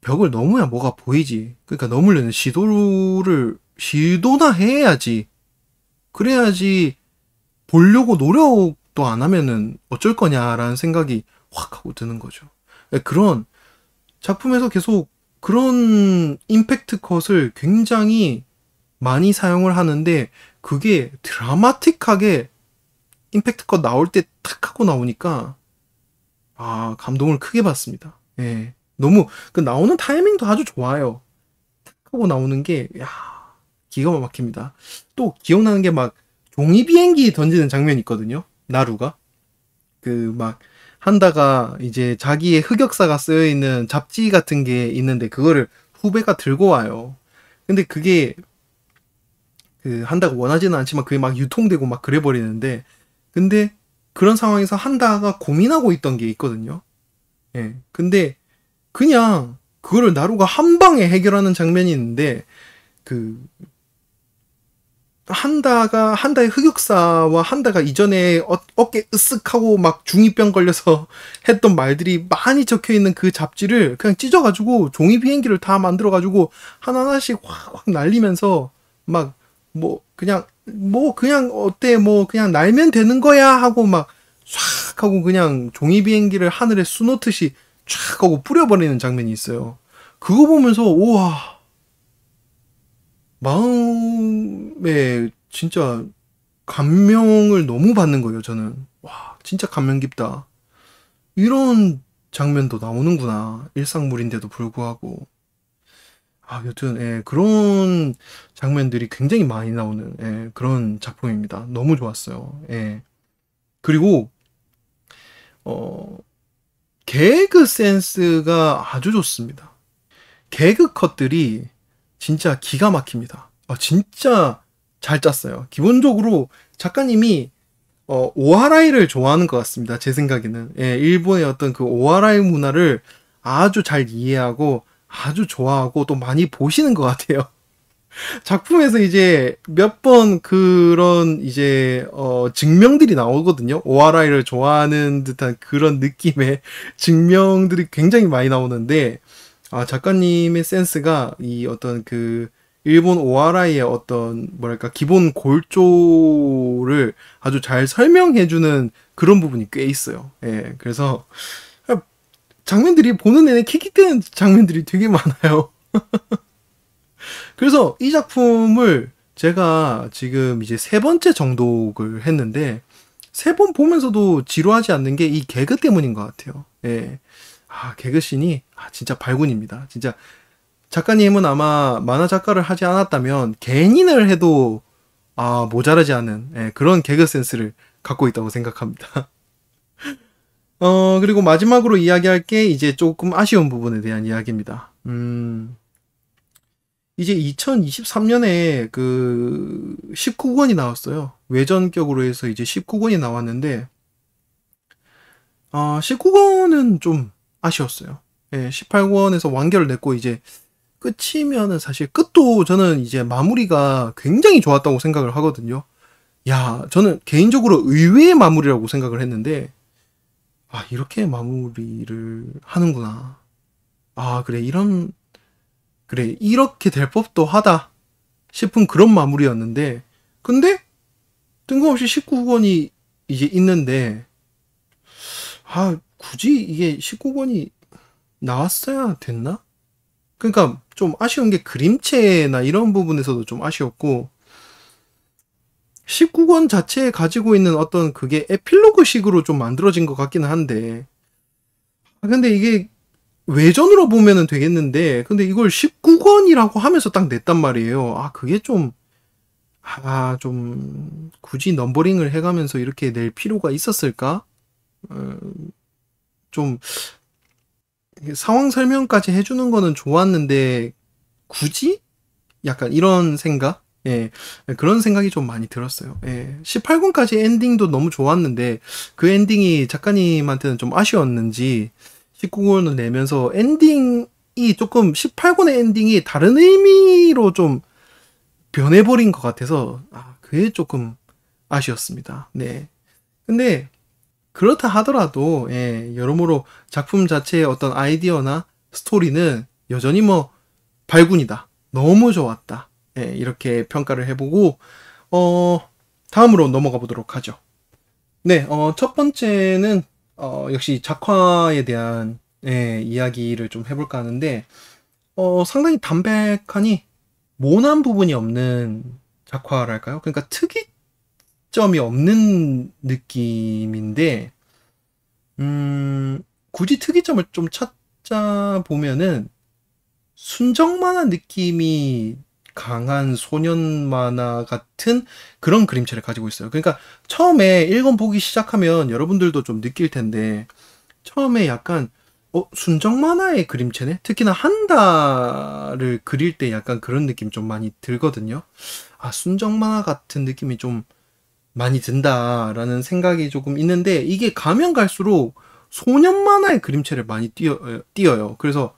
벽을 넘어야 뭐가 보이지. 그러니까 넘으려는 시도나 해야지. 그래야지 보려고 노력도 안 하면은 어쩔 거냐라는 생각이 확 하고 드는 거죠. 그런 작품에서 계속 그런 임팩트 컷을 굉장히 많이 사용을 하는데 그게 드라마틱하게 임팩트 컷 나올 때 탁 하고 나오니까 감동을 크게 받습니다. 예. 너무 그 나오는 타이밍도 아주 좋아요. 탁 하고 나오는 게 기가 막힙니다. 또 기억나는 게 막 종이 비행기 던지는 장면이 있거든요. 나루가 그 막 한다가 이제 자기의 흑역사가 쓰여 있는 잡지 같은 게 있는데 그거를 후배가 들고 와요. 근데 그게 그 한다가 원하지는 않지만 그게 막 유통되고 막 그래 버리는데 근데 그런 상황에서 한다가 고민하고 있던 게 있거든요. 예. 근데 그냥 그거를 나루가 한 방에 해결하는 장면이 있는데 그 한다의 흑역사와 한다가 이전에 어깨 으쓱하고 막 중이병 걸려서 했던 말들이 많이 적혀 있는 그 잡지를 그냥 찢어가지고 종이 비행기를 다 만들어가지고 하나하나씩 확 날리면서 막 그냥 어때 그냥 날면 되는 거야 하고 막 촥 하고 그냥 종이 비행기를 하늘에 수놓듯이 촥 하고 뿌려버리는 장면이 있어요. 그거 보면서 우와 마음에 진짜 감명을 너무 받는 거예요, 저는. 와, 진짜 감명 깊다. 이런 장면도 나오는구나. 일상물인데도 불구하고. 여튼, 그런 장면들이 굉장히 많이 나오는, 그런 작품입니다. 너무 좋았어요. 그리고, 어, 개그 센스가 아주 좋습니다. 개그 컷들이 진짜 기가 막힙니다. 진짜 잘 짰어요. 기본적으로 작가님이 오하라이를 좋아하는 것 같습니다. 제 생각에는. 일본의 어떤 그 오하라이 문화를 아주 잘 이해하고 아주 좋아하고 또 많이 보시는 것 같아요. 작품에서 이제 몇 번 그런 이제 증명들이 나오거든요. 오하라이를 좋아하는 듯한 그런 느낌의 증명들이 굉장히 많이 나오는데 작가님의 센스가 이 어떤 그 일본 오하라이의 어떤 뭐랄까 기본 골조를 아주 잘 설명해주는 그런 부분이 꽤 있어요. 그래서 장면들이 보는 내내 킥킥대는 장면들이 되게 많아요. 그래서 이 작품을 제가 지금 이제 세 번째 정독을 했는데 세 번 보면서도 지루하지 않는 게 이 개그 때문인 것 같아요. 개그씬이 진짜 발군입니다. 진짜 작가님은 아마 만화 작가를 하지 않았다면 개인을 해도 모자라지 않은 그런 개그 센스를 갖고 있다고 생각합니다. 그리고 마지막으로 이야기할 게 이제 조금 아쉬운 부분에 대한 이야기입니다. 이제 2023년에 그 19권이 나왔어요. 외전격으로 해서 이제 19권이 나왔는데 19권은 좀 아쉬웠어요. 18권에서 완결을 냈고 이제 끝이면은 사실 끝도 저는 이제 마무리가 굉장히 좋았다고 생각을 하거든요. 저는 개인적으로 의외의 마무리라고 생각을 했는데 이렇게 마무리를 하는구나. 그래 이렇게 될 법도 하다 싶은 그런 마무리였는데 근데 뜬금없이 19권이 이제 있는데 굳이 이게 19권이 나왔어야 됐나? 그러니까 좀 아쉬운 게 그림체나 이런 부분에서도 좀 아쉬웠고 19권 자체에 가지고 있는 어떤 그게 에필로그식으로 좀 만들어진 것 같기는 한데 근데 이게 외전으로 보면은 되겠는데 근데 이걸 19권이라고 하면서 딱 냈단 말이에요. 그게 좀 굳이 넘버링을 해가면서 이렇게 낼 필요가 있었을까? 좀 상황 설명까지 해주는 거는 좋았는데 굳이? 약간 이런 생각? 그런 생각이 좀 많이 들었어요. 18권까지 엔딩도 너무 좋았는데 그 엔딩이 작가님한테는 좀 아쉬웠는지 19권을 내면서 엔딩이 조금 18권의 엔딩이 다른 의미로 좀 변해버린 것 같아서 그게 조금 아쉬웠습니다. 근데 그렇다 하더라도 여러모로 작품 자체의 어떤 아이디어나 스토리는 여전히 발군이다. 너무 좋았다. 이렇게 평가를 해보고 다음으로 넘어가 보도록 하죠. 첫 번째는 역시 작화에 대한 이야기를 좀 해볼까 하는데 상당히 담백하니 모난 부분이 없는 작화랄까요? 그러니까 특이점이 없는 느낌인데, 굳이 특이점을 좀 찾자 보면은 순정 만화 느낌이 강한 소년 만화 같은 그런 그림체를 가지고 있어요. 그러니까 처음에 일권 보기 시작하면 여러분들도 좀 느낄 텐데, 처음에 약간 순정 만화의 그림체네? 특히나 한다를 그릴 때 약간 그런 느낌 좀 많이 들거든요. 아, 순정 만화 같은 느낌이 좀 많이 든다라는 생각이 조금 있는데, 이게 가면 갈수록 소년 만화의 그림체를 많이 띄어요. 그래서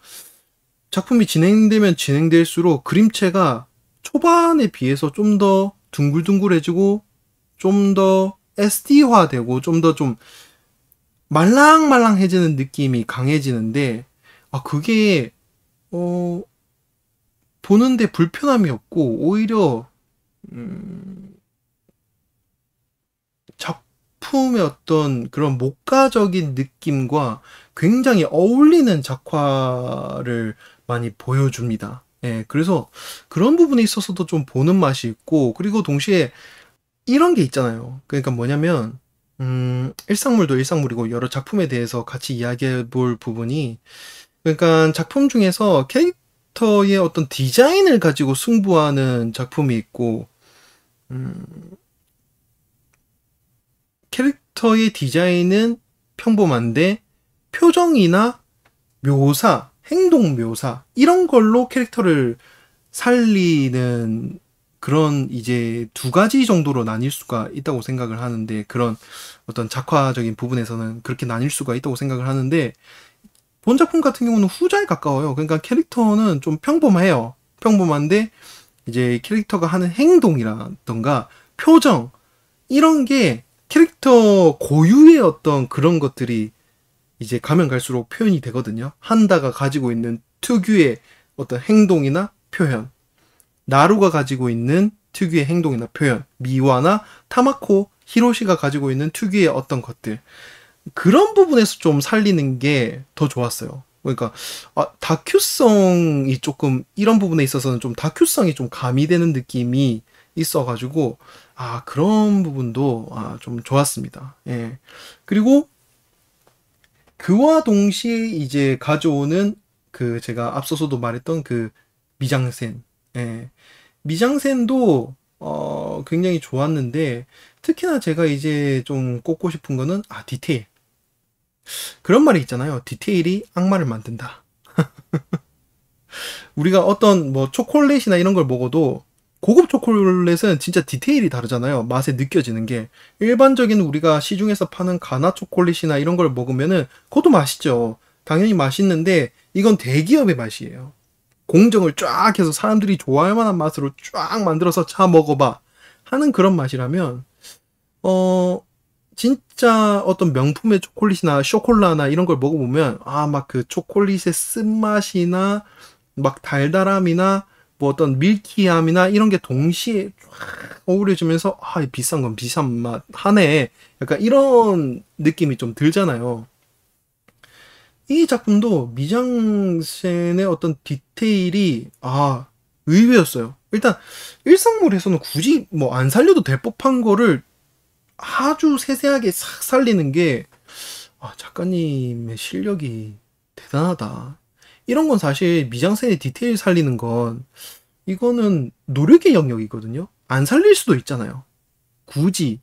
작품이 진행되면 진행될수록 그림체가 초반에 비해서 좀 더 둥글둥글해지고 좀 더 SD화되고 좀 더 좀 말랑말랑해지는 느낌이 강해지는데, 아, 그게 어 보는데 불편함이 없고 오히려 음, 작품의 어떤 그런 목가적인 느낌과 굉장히 어울리는 작화를 많이 보여줍니다. 예, 그래서 그런 부분에 있어서도 좀 보는 맛이 있고, 그리고 동시에 이런 게 있잖아요. 그러니까 뭐냐면, 일상물도 일상물이고 여러 작품에 대해서 같이 이야기해 볼 부분이, 그러니까 작품 중에서 캐릭터의 어떤 디자인을 가지고 승부하는 작품이 있고, 음, 캐릭터의 디자인은 평범한데 표정이나 묘사, 행동 묘사 이런 걸로 캐릭터를 살리는 그런 이제 두 가지 정도로 나뉠 수가 있다고 생각을 하는데, 그런 어떤 작화적인 부분에서는 그렇게 나뉠 수가 있다고 생각을 하는데, 본 작품 같은 경우는 후자에 가까워요. 그러니까 캐릭터는 좀 평범해요. 평범한데 이제 캐릭터가 하는 행동이라던가 표정 이런 게 캐릭터 고유의 어떤 그런 것들이 이제 가면 갈수록 표현이 되거든요. 한다가 가지고 있는 특유의 어떤 행동이나 표현, 나루가 가지고 있는 특유의 행동이나 표현, 미와나 타마코, 히로시가 가지고 있는 특유의 어떤 것들, 그런 부분에서 좀 살리는 게 더 좋았어요. 그러니까 다큐성이 조금 이런 부분에 있어서는 좀 다큐성이 좀 가미되는 느낌이 있어가지고, 그런 부분도 좀 좋았습니다. 예. 그리고 그와 동시에 이제 가져오는 그 제가 앞서서도 말했던 그 미장센. 예. 미장센도 굉장히 좋았는데, 특히나 제가 이제 좀 꼽고 싶은 거는 디테일. 그런 말이 있잖아요. 디테일이 악마를 만든다. 우리가 어떤 뭐 초콜릿이나 이런 걸 먹어도 고급 초콜릿은 진짜 디테일이 다르잖아요. 맛에 느껴지는 게. 일반적인 우리가 시중에서 파는 가나 초콜릿이나 이런 걸 먹으면은 그것도 맛있죠. 당연히 맛있는데 이건 대기업의 맛이에요. 공정을 쫙 해서 사람들이 좋아할 만한 맛으로 쫙 만들어서 자 먹어봐 하는 그런 맛이라면, 어 진짜 어떤 명품의 초콜릿이나 쇼콜라나 이런 걸 먹어보면 막 그 초콜릿의 쓴맛이나 막 달달함이나 뭐 어떤 밀키함이나 이런 게 동시에 쫙 어우러지면서 비싼 건 비싼 맛 하네, 약간 이런 느낌이 좀 들잖아요. 이 작품도 미장센의 어떤 디테일이 의외였어요. 일단 일상물에서는 굳이 뭐 안 살려도 될 법한 거를 아주 세세하게 싹 살리는 게, 작가님의 실력이 대단하다. 이런 건 사실 미장센의 디테일 살리는 건 이거는 노력의 영역이거든요. 안 살릴 수도 있잖아요. 굳이.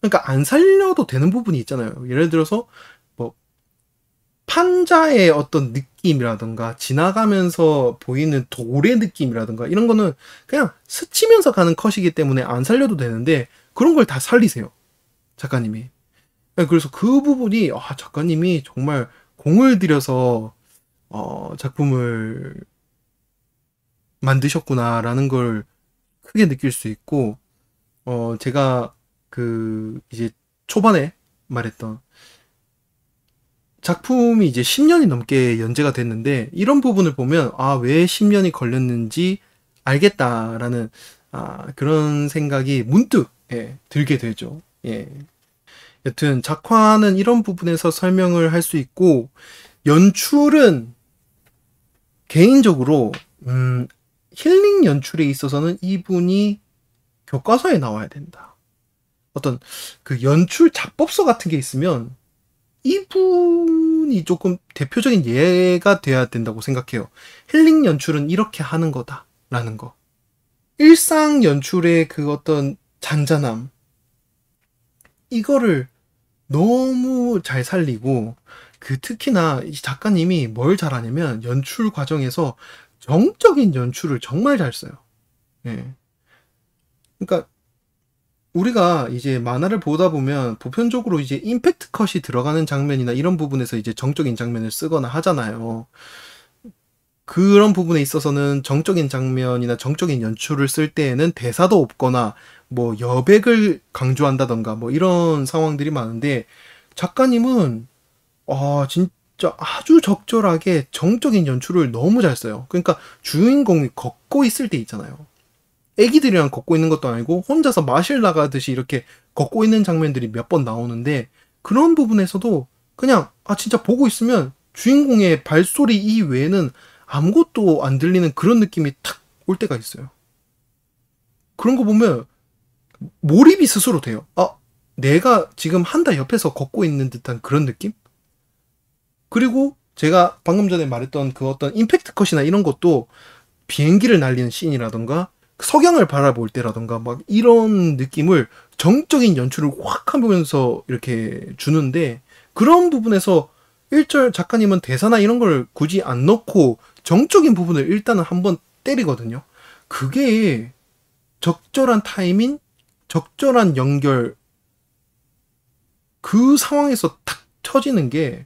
그러니까 안 살려도 되는 부분이 있잖아요. 예를 들어서 뭐 판자의 어떤 느낌이라던가 지나가면서 보이는 돌의 느낌이라던가 이런 거는 그냥 스치면서 가는 컷이기 때문에 안 살려도 되는데, 그런 걸 다 살리세요. 작가님이. 그래서 그 부분이 작가님이 정말 공을 들여서 작품을 만드셨구나라는 걸 크게 느낄 수 있고, 제가 그 이제 초반에 말했던 작품이 이제 10년이 넘게 연재가 됐는데, 이런 부분을 보면 왜 10년이 걸렸는지 알겠다라는 그런 생각이 문득 들게 되죠. 예. 여튼 작화는 이런 부분에서 설명을 할 수 있고, 연출은 개인적으로 힐링 연출에 있어서는 이분이 교과서에 나와야 된다. 어떤 그 연출 작법서 같은 게 있으면 이분이 조금 대표적인 예가 돼야 된다고 생각해요. 힐링 연출은 이렇게 하는 거다라는 거. 일상 연출의 그 어떤 잔잔함, 이거를 너무 잘 살리고, 그 특히나 이 작가님이 뭘 잘하냐면 연출 과정에서 정적인 연출을 정말 잘 써요. 예. 그러니까 우리가 이제 만화를 보다 보면 보편적으로 이제 임팩트 컷이 들어가는 장면이나 이런 부분에서 이제 정적인 장면을 쓰거나 하잖아요. 그런 부분에 있어서는 정적인 장면이나 정적인 연출을 쓸 때에는 대사도 없거나 뭐 여백을 강조한다던가 뭐 이런 상황들이 많은데, 작가님은 진짜 아주 적절하게 정적인 연출을 너무 잘 써요. 그러니까 주인공이 걷고 있을 때 있잖아요. 애기들이랑 걷고 있는 것도 아니고 혼자서 마실 나가듯이 이렇게 걷고 있는 장면들이 몇 번 나오는데, 그런 부분에서도 그냥 진짜 보고 있으면 주인공의 발소리 이외에는 아무것도 안 들리는 그런 느낌이 탁 올 때가 있어요. 그런 거 보면 몰입이 스스로 돼요. 내가 지금 한다 옆에서 걷고 있는 듯한 그런 느낌? 그리고 제가 방금 전에 말했던 그 어떤 임팩트 컷이나 이런 것도 비행기를 날리는 씬이라던가 석양을 바라볼 때라던가 막 이런 느낌을 정적인 연출을 확 하면서 이렇게 주는데, 그런 부분에서 일절 작가님은 대사나 이런 걸 굳이 안 넣고 정적인 부분을 일단은 한번 때리거든요. 그게 적절한 타이밍, 적절한 연결, 그 상황에서 탁 터지는 게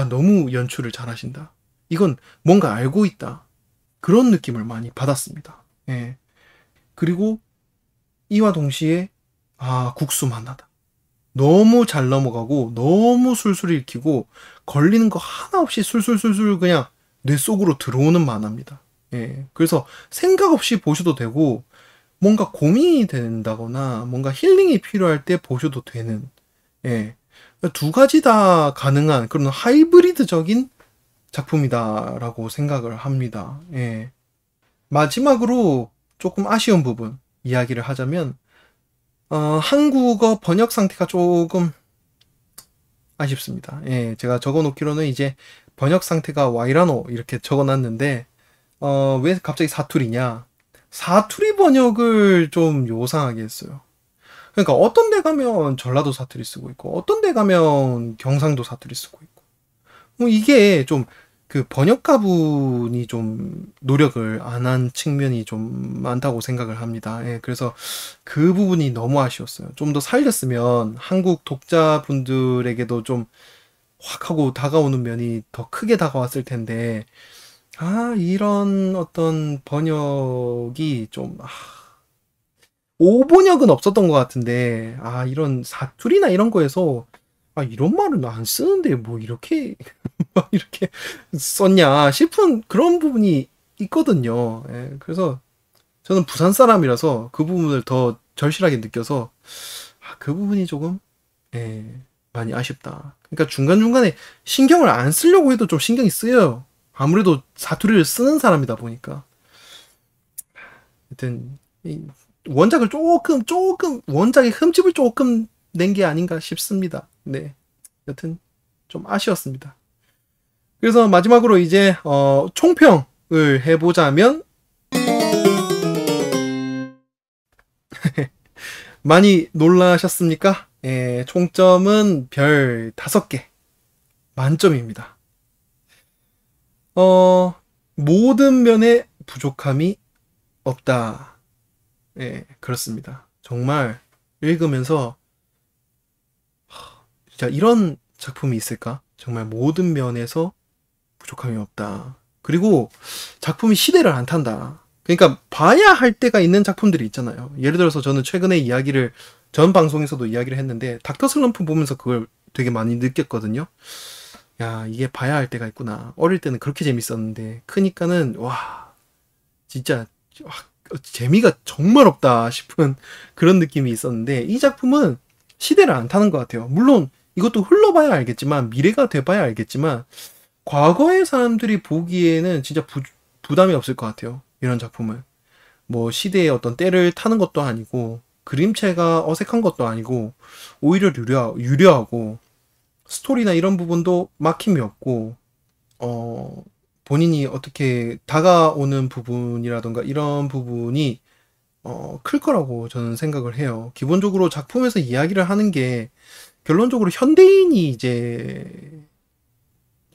너무 연출을 잘하신다. 이건 뭔가 알고 있다. 그런 느낌을 많이 받았습니다. 예. 그리고 이와 동시에 국수 만나다. 너무 잘 넘어가고 너무 술술 읽히고 걸리는 거 하나 없이 술술술술 그냥 뇌 속으로 들어오는 만화입니다. 예. 그래서 생각 없이 보셔도 되고, 뭔가 고민이 된다거나 뭔가 힐링이 필요할 때 보셔도 되는, 예. 두 가지 다 가능한 그런 하이브리드적인 작품이다라고 생각을 합니다. 예. 마지막으로 조금 아쉬운 부분 이야기를 하자면, 한국어 번역 상태가 조금 아쉽습니다. 예, 제가 적어놓기로는 이제 번역 상태가 와이라노 이렇게 적어놨는데, 왜 갑자기 사투리냐? 사투리 번역을 좀 요상하게 했어요. 그러니까 어떤 데 가면 전라도 사투리 쓰고 있고, 어떤 데 가면 경상도 사투리 쓰고 있고, 뭐 이게 좀 그 번역가분이 좀 노력을 안 한 측면이 좀 많다고 생각을 합니다. 예, 그래서 그 부분이 너무 아쉬웠어요. 좀 더 살렸으면 한국 독자분들에게도 좀 확 하고 다가오는 면이 더 크게 다가왔을 텐데, 이런 어떤 번역이 좀, 오번역은 없었던 것 같은데, 이런 사투리나 이런 거에서, 이런 말은 안 쓰는데, 뭐, 이렇게, 막 이렇게 썼냐 싶은 그런 부분이 있거든요. 예, 그래서 저는 부산 사람이라서 그 부분을 더 절실하게 느껴서, 그 부분이 조금, 예, 많이 아쉽다. 그러니까 중간중간에 신경을 안 쓰려고 해도 좀 신경이 쓰여요. 아무래도 사투리를 쓰는 사람이다 보니까. 하여튼, 원작을 조금, 원작의 흠집을 조금 낸 게 아닌가 싶습니다. 네. 여튼, 좀 아쉬웠습니다. 그래서 마지막으로 이제, 총평을 해보자면, 많이 놀라셨습니까? 예, 총점은 별 5개. 만점입니다. 모든 면에 부족함이 없다. 예, 그렇습니다. 정말 읽으면서 진짜 이런 작품이 있을까? 정말 모든 면에서 부족함이 없다. 그리고 작품이 시대를 안 탄다. 그러니까 봐야 할 때가 있는 작품들이 있잖아요. 예를 들어서 저는 최근에 전 방송에서도 이야기를 했는데, 닥터 슬럼프 보면서 그걸 되게 많이 느꼈거든요. 야, 이게 봐야 할 때가 있구나. 어릴 때는 그렇게 재밌었는데 크니까는 진짜 재미가 정말 없다 싶은 그런 느낌이 있었는데, 이 작품은 시대를 안 타는 것 같아요. 물론 이것도 흘러봐야 알겠지만, 미래가 돼봐야 알겠지만, 과거의 사람들이 보기에는 진짜 부담이 없을 것 같아요. 이런 작품을. 뭐 시대의 어떤 때를 타는 것도 아니고 그림체가 어색한 것도 아니고 오히려 유려하고 스토리나 이런 부분도 막힘이 없고 본인이 어떻게 다가오는 부분이라던가 이런 부분이 클 거라고 저는 생각을 해요. 기본적으로 작품에서 이야기를 하는 게 결론적으로 현대인이 이제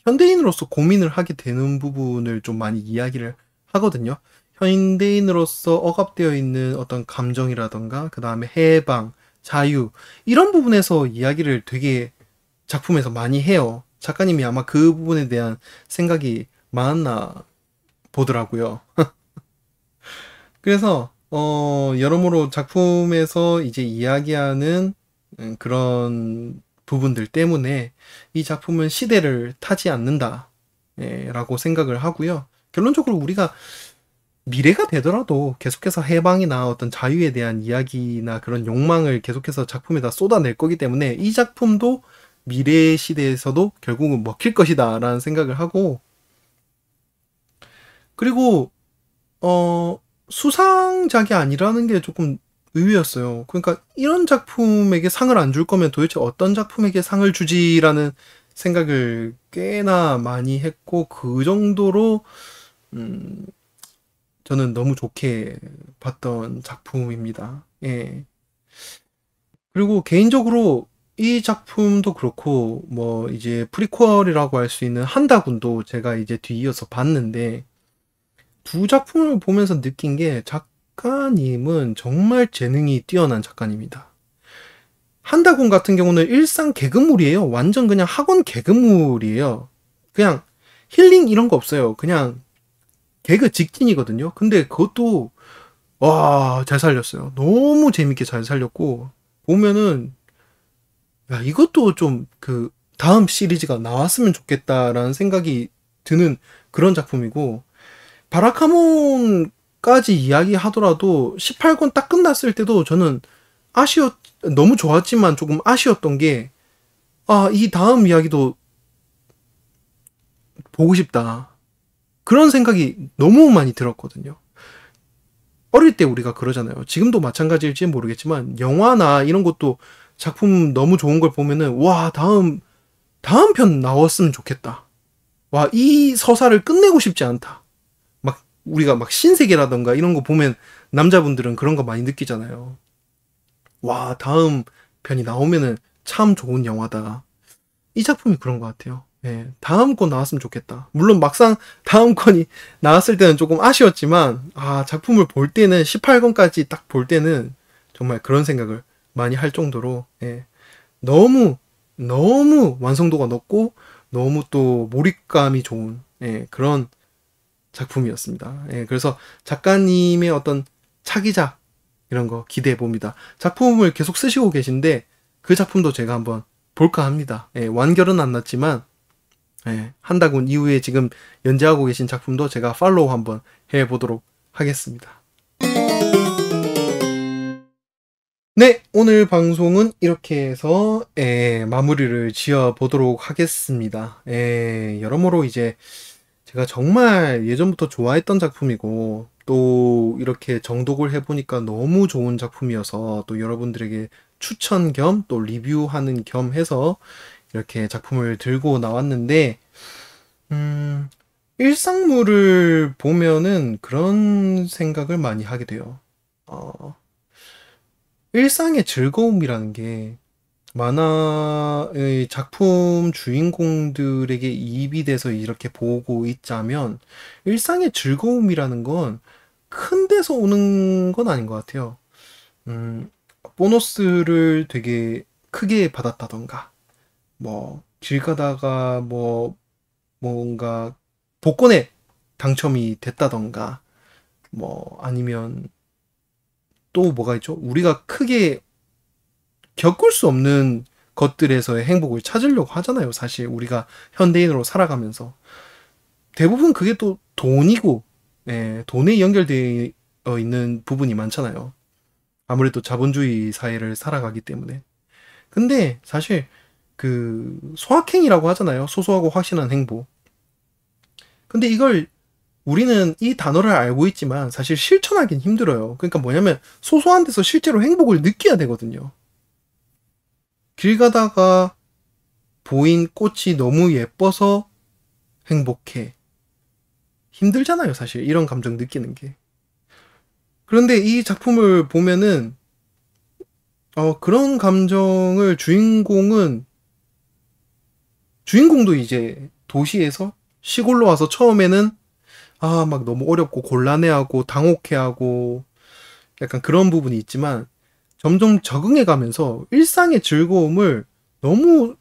현대인으로서 고민을 하게 되는 부분을 좀 많이 이야기를 하거든요. 현대인으로서 억압되어 있는 어떤 감정이라던가, 그 다음에 해방, 자유, 이런 부분에서 이야기를 되게 작품에서 많이 해요. 작가님이 아마 그 부분에 대한 생각이 많았나 보더라고요. 그래서, 여러모로 작품에서 이제 이야기하는 그런 부분들 때문에 이 작품은 시대를 타지 않는다, 라고 생각을 하고요. 결론적으로 우리가 미래가 되더라도 계속해서 해방이나 어떤 자유에 대한 이야기나 그런 욕망을 계속해서 작품에다 쏟아낼 거기 때문에 이 작품도 미래 시대에서도 결국은 먹힐 것이다 라는 생각을 하고, 그리고 수상작이 아니라는 게 조금 의외였어요. 그러니까 이런 작품에게 상을 안 줄 거면 도대체 어떤 작품에게 상을 주지라는 생각을 꽤나 많이 했고, 그 정도로 음, 저는 너무 좋게 봤던 작품입니다. 예. 그리고 개인적으로 이 작품도 그렇고 뭐 이제 프리퀄이라고 할 수 있는 한다군도 제가 이제 뒤이어서 봤는데, 두 작품을 보면서 느낀 게 작가님은 정말 재능이 뛰어난 작가님이다. 한다군 같은 경우는 일상 개그물이에요. 완전 그냥 학원 개그물이에요. 그냥 힐링 이런 거 없어요. 그냥 개그 직진이거든요. 근데 그것도 와, 잘 살렸어요. 너무 재밌게 잘 살렸고, 보면은 야, 이것도 좀 그 다음 시리즈가 나왔으면 좋겠다라는 생각이 드는 그런 작품이고, 바라카몬까지 이야기하더라도 18권 딱 끝났을 때도 저는 너무 좋았지만 조금 아쉬웠던 게, 아, 이 다음 이야기도 보고 싶다. 그런 생각이 너무 많이 들었거든요. 어릴 때 우리가 그러잖아요. 지금도 마찬가지일지 모르겠지만, 영화나 이런 것도 작품 너무 좋은 걸 보면은, 와, 다음 편 나왔으면 좋겠다. 와, 이 서사를 끝내고 싶지 않다. 막, 우리가 막 신세계라던가 이런 거 보면 남자분들은 그런 거 많이 느끼잖아요. 와, 다음 편이 나오면은 참 좋은 영화다. 이 작품이 그런 것 같아요. 예, 다음 권 나왔으면 좋겠다. 물론 막상 다음 권이 나왔을 때는 조금 아쉬웠지만, 아, 작품을 볼 때는 18권까지 딱 볼 때는 정말 그런 생각을 많이 할 정도로, 예, 너무, 너무 완성도가 높고, 너무 또 몰입감이 좋은, 예, 그런 작품이었습니다. 예, 그래서 작가님의 어떤 차기작, 이런 거 기대해 봅니다. 작품을 계속 쓰시고 계신데, 그 작품도 제가 한번 볼까 합니다. 예, 완결은 안 났지만, 예, 한다군 이후에 지금 연재하고 계신 작품도 제가 팔로우 한번 해보도록 하겠습니다. 네, 오늘 방송은 이렇게 해서 마무리를 지어 보도록 하겠습니다. 여러모로 이제 제가 정말 예전부터 좋아했던 작품이고, 또 이렇게 정독을 해보니까 너무 좋은 작품이어서 또 여러분들에게 추천 겸 또 리뷰하는 겸 해서 이렇게 작품을 들고 나왔는데, 음, 일상물을 보면은 그런 생각을 많이 하게 돼요. 어, 일상의 즐거움이라는 게 만화의 작품 주인공들에게 이입이 돼서 이렇게 보고 있자면, 일상의 즐거움이라는 건 큰 데서 오는 건 아닌 것 같아요. 음, 보너스를 되게 크게 받았다던가, 뭐, 길 가다가 뭐, 뭔가 복권에 당첨이 됐다던가, 뭐, 아니면 또 뭐가 있죠? 우리가 크게 겪을 수 없는 것들에서의 행복을 찾으려고 하잖아요. 사실 우리가 현대인으로 살아가면서 대부분 그게 또 돈이고, 돈에 연결되어 있는 부분이 많잖아요. 아무래도 자본주의 사회를 살아가기 때문에. 근데 사실 그 소확행이라고 하잖아요. 소소하고 확실한 행복. 근데 이걸 우리는 이 단어를 알고 있지만 사실 실천하기는 힘들어요. 그러니까 뭐냐면 소소한 데서 실제로 행복을 느껴야 되거든요. 길 가다가 보인 꽃이 너무 예뻐서 행복해. 힘들잖아요, 사실. 이런 감정 느끼는 게. 그런데 이 작품을 보면은, 그런 감정을 주인공도 이제 도시에서 시골로 와서 처음에는, 막 너무 어렵고 곤란해하고 당혹해하고 약간 그런 부분이 있지만, 점점 적응해 가면서 일상의 즐거움을 너무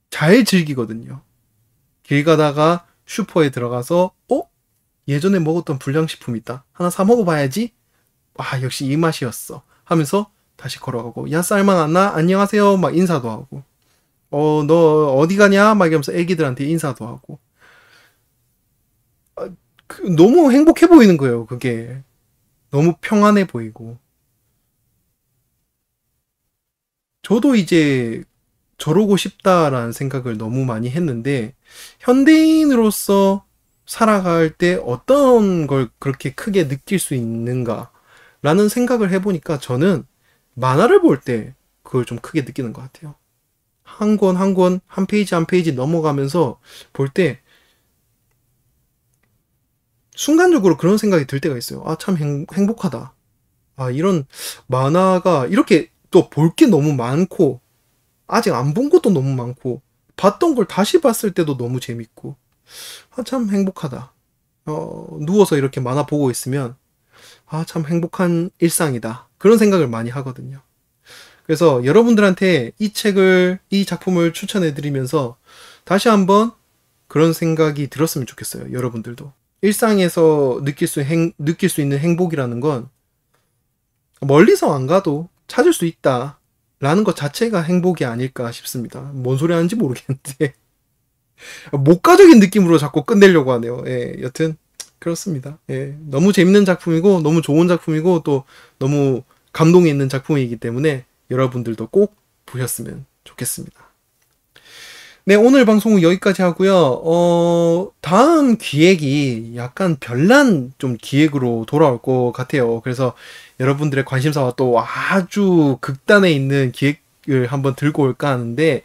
잘 즐기거든요. 길 가다가 슈퍼에 들어가서, 예전에 먹었던 불량식품 있다. 하나 사 먹어봐야지. 역시 이 맛이었어. 하면서 다시 걸어가고, 야, 쌀만 왔나? 안녕하세요. 막 인사도 하고. 너 어디 가냐? 막 이러면서 애기들한테 인사도 하고. 너무 행복해 보이는 거예요, 그게. 너무 평안해 보이고. 저도 이제 저러고 싶다라는 생각을 너무 많이 했는데, 현대인으로서 살아갈 때 어떤 걸 그렇게 크게 느낄 수 있는가라는 생각을 해보니까 저는 만화를 볼 때 그걸 좀 크게 느끼는 것 같아요. 한 권 한 권, 한 페이지 한 페이지 넘어가면서 볼 때 순간적으로 그런 생각이 들 때가 있어요. 참 행복하다. 이런 만화가 이렇게 또 볼 게 너무 많고, 아직 안 본 것도 너무 많고, 봤던 걸 다시 봤을 때도 너무 재밌고, 참 행복하다. 누워서 이렇게 만화 보고 있으면, 참 행복한 일상이다. 그런 생각을 많이 하거든요. 그래서 여러분들한테 이 작품을 추천해드리면서 다시 한번 그런 생각이 들었으면 좋겠어요. 여러분들도. 일상에서 느낄 수 있는 행복이라는 건 멀리서 안 가도 찾을 수 있다. 라는 것 자체가 행복이 아닐까 싶습니다. 뭔 소리 하는지 모르겠는데. 목가적인 느낌으로 자꾸 끝내려고 하네요. 여튼 그렇습니다. 너무 재밌는 작품이고 너무 좋은 작품이고 또 너무 감동이 있는 작품이기 때문에 여러분들도 꼭 보셨으면 좋겠습니다. 네, 오늘 방송은 여기까지 하고요. 다음 기획이 약간 별난 좀 기획으로 돌아올 것 같아요. 그래서 여러분들의 관심사와 또 아주 극단에 있는 기획을 한번 들고 올까 하는데,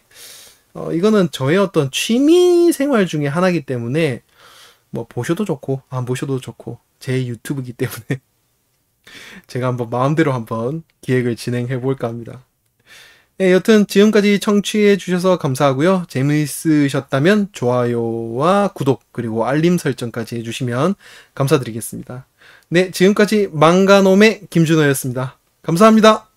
이거는 저의 어떤 취미 생활 중에 하나이기 때문에, 뭐, 보셔도 좋고, 안 보셔도 좋고, 제 유튜브이기 때문에, 제가 한번 마음대로 한번 기획을 진행해 볼까 합니다. 네, 여튼 지금까지 청취해 주셔서 감사하고요. 재미있으셨다면 좋아요와 구독 그리고 알림 설정까지 해주시면 감사드리겠습니다. 네, 지금까지 망가놈의 김준호였습니다. 감사합니다.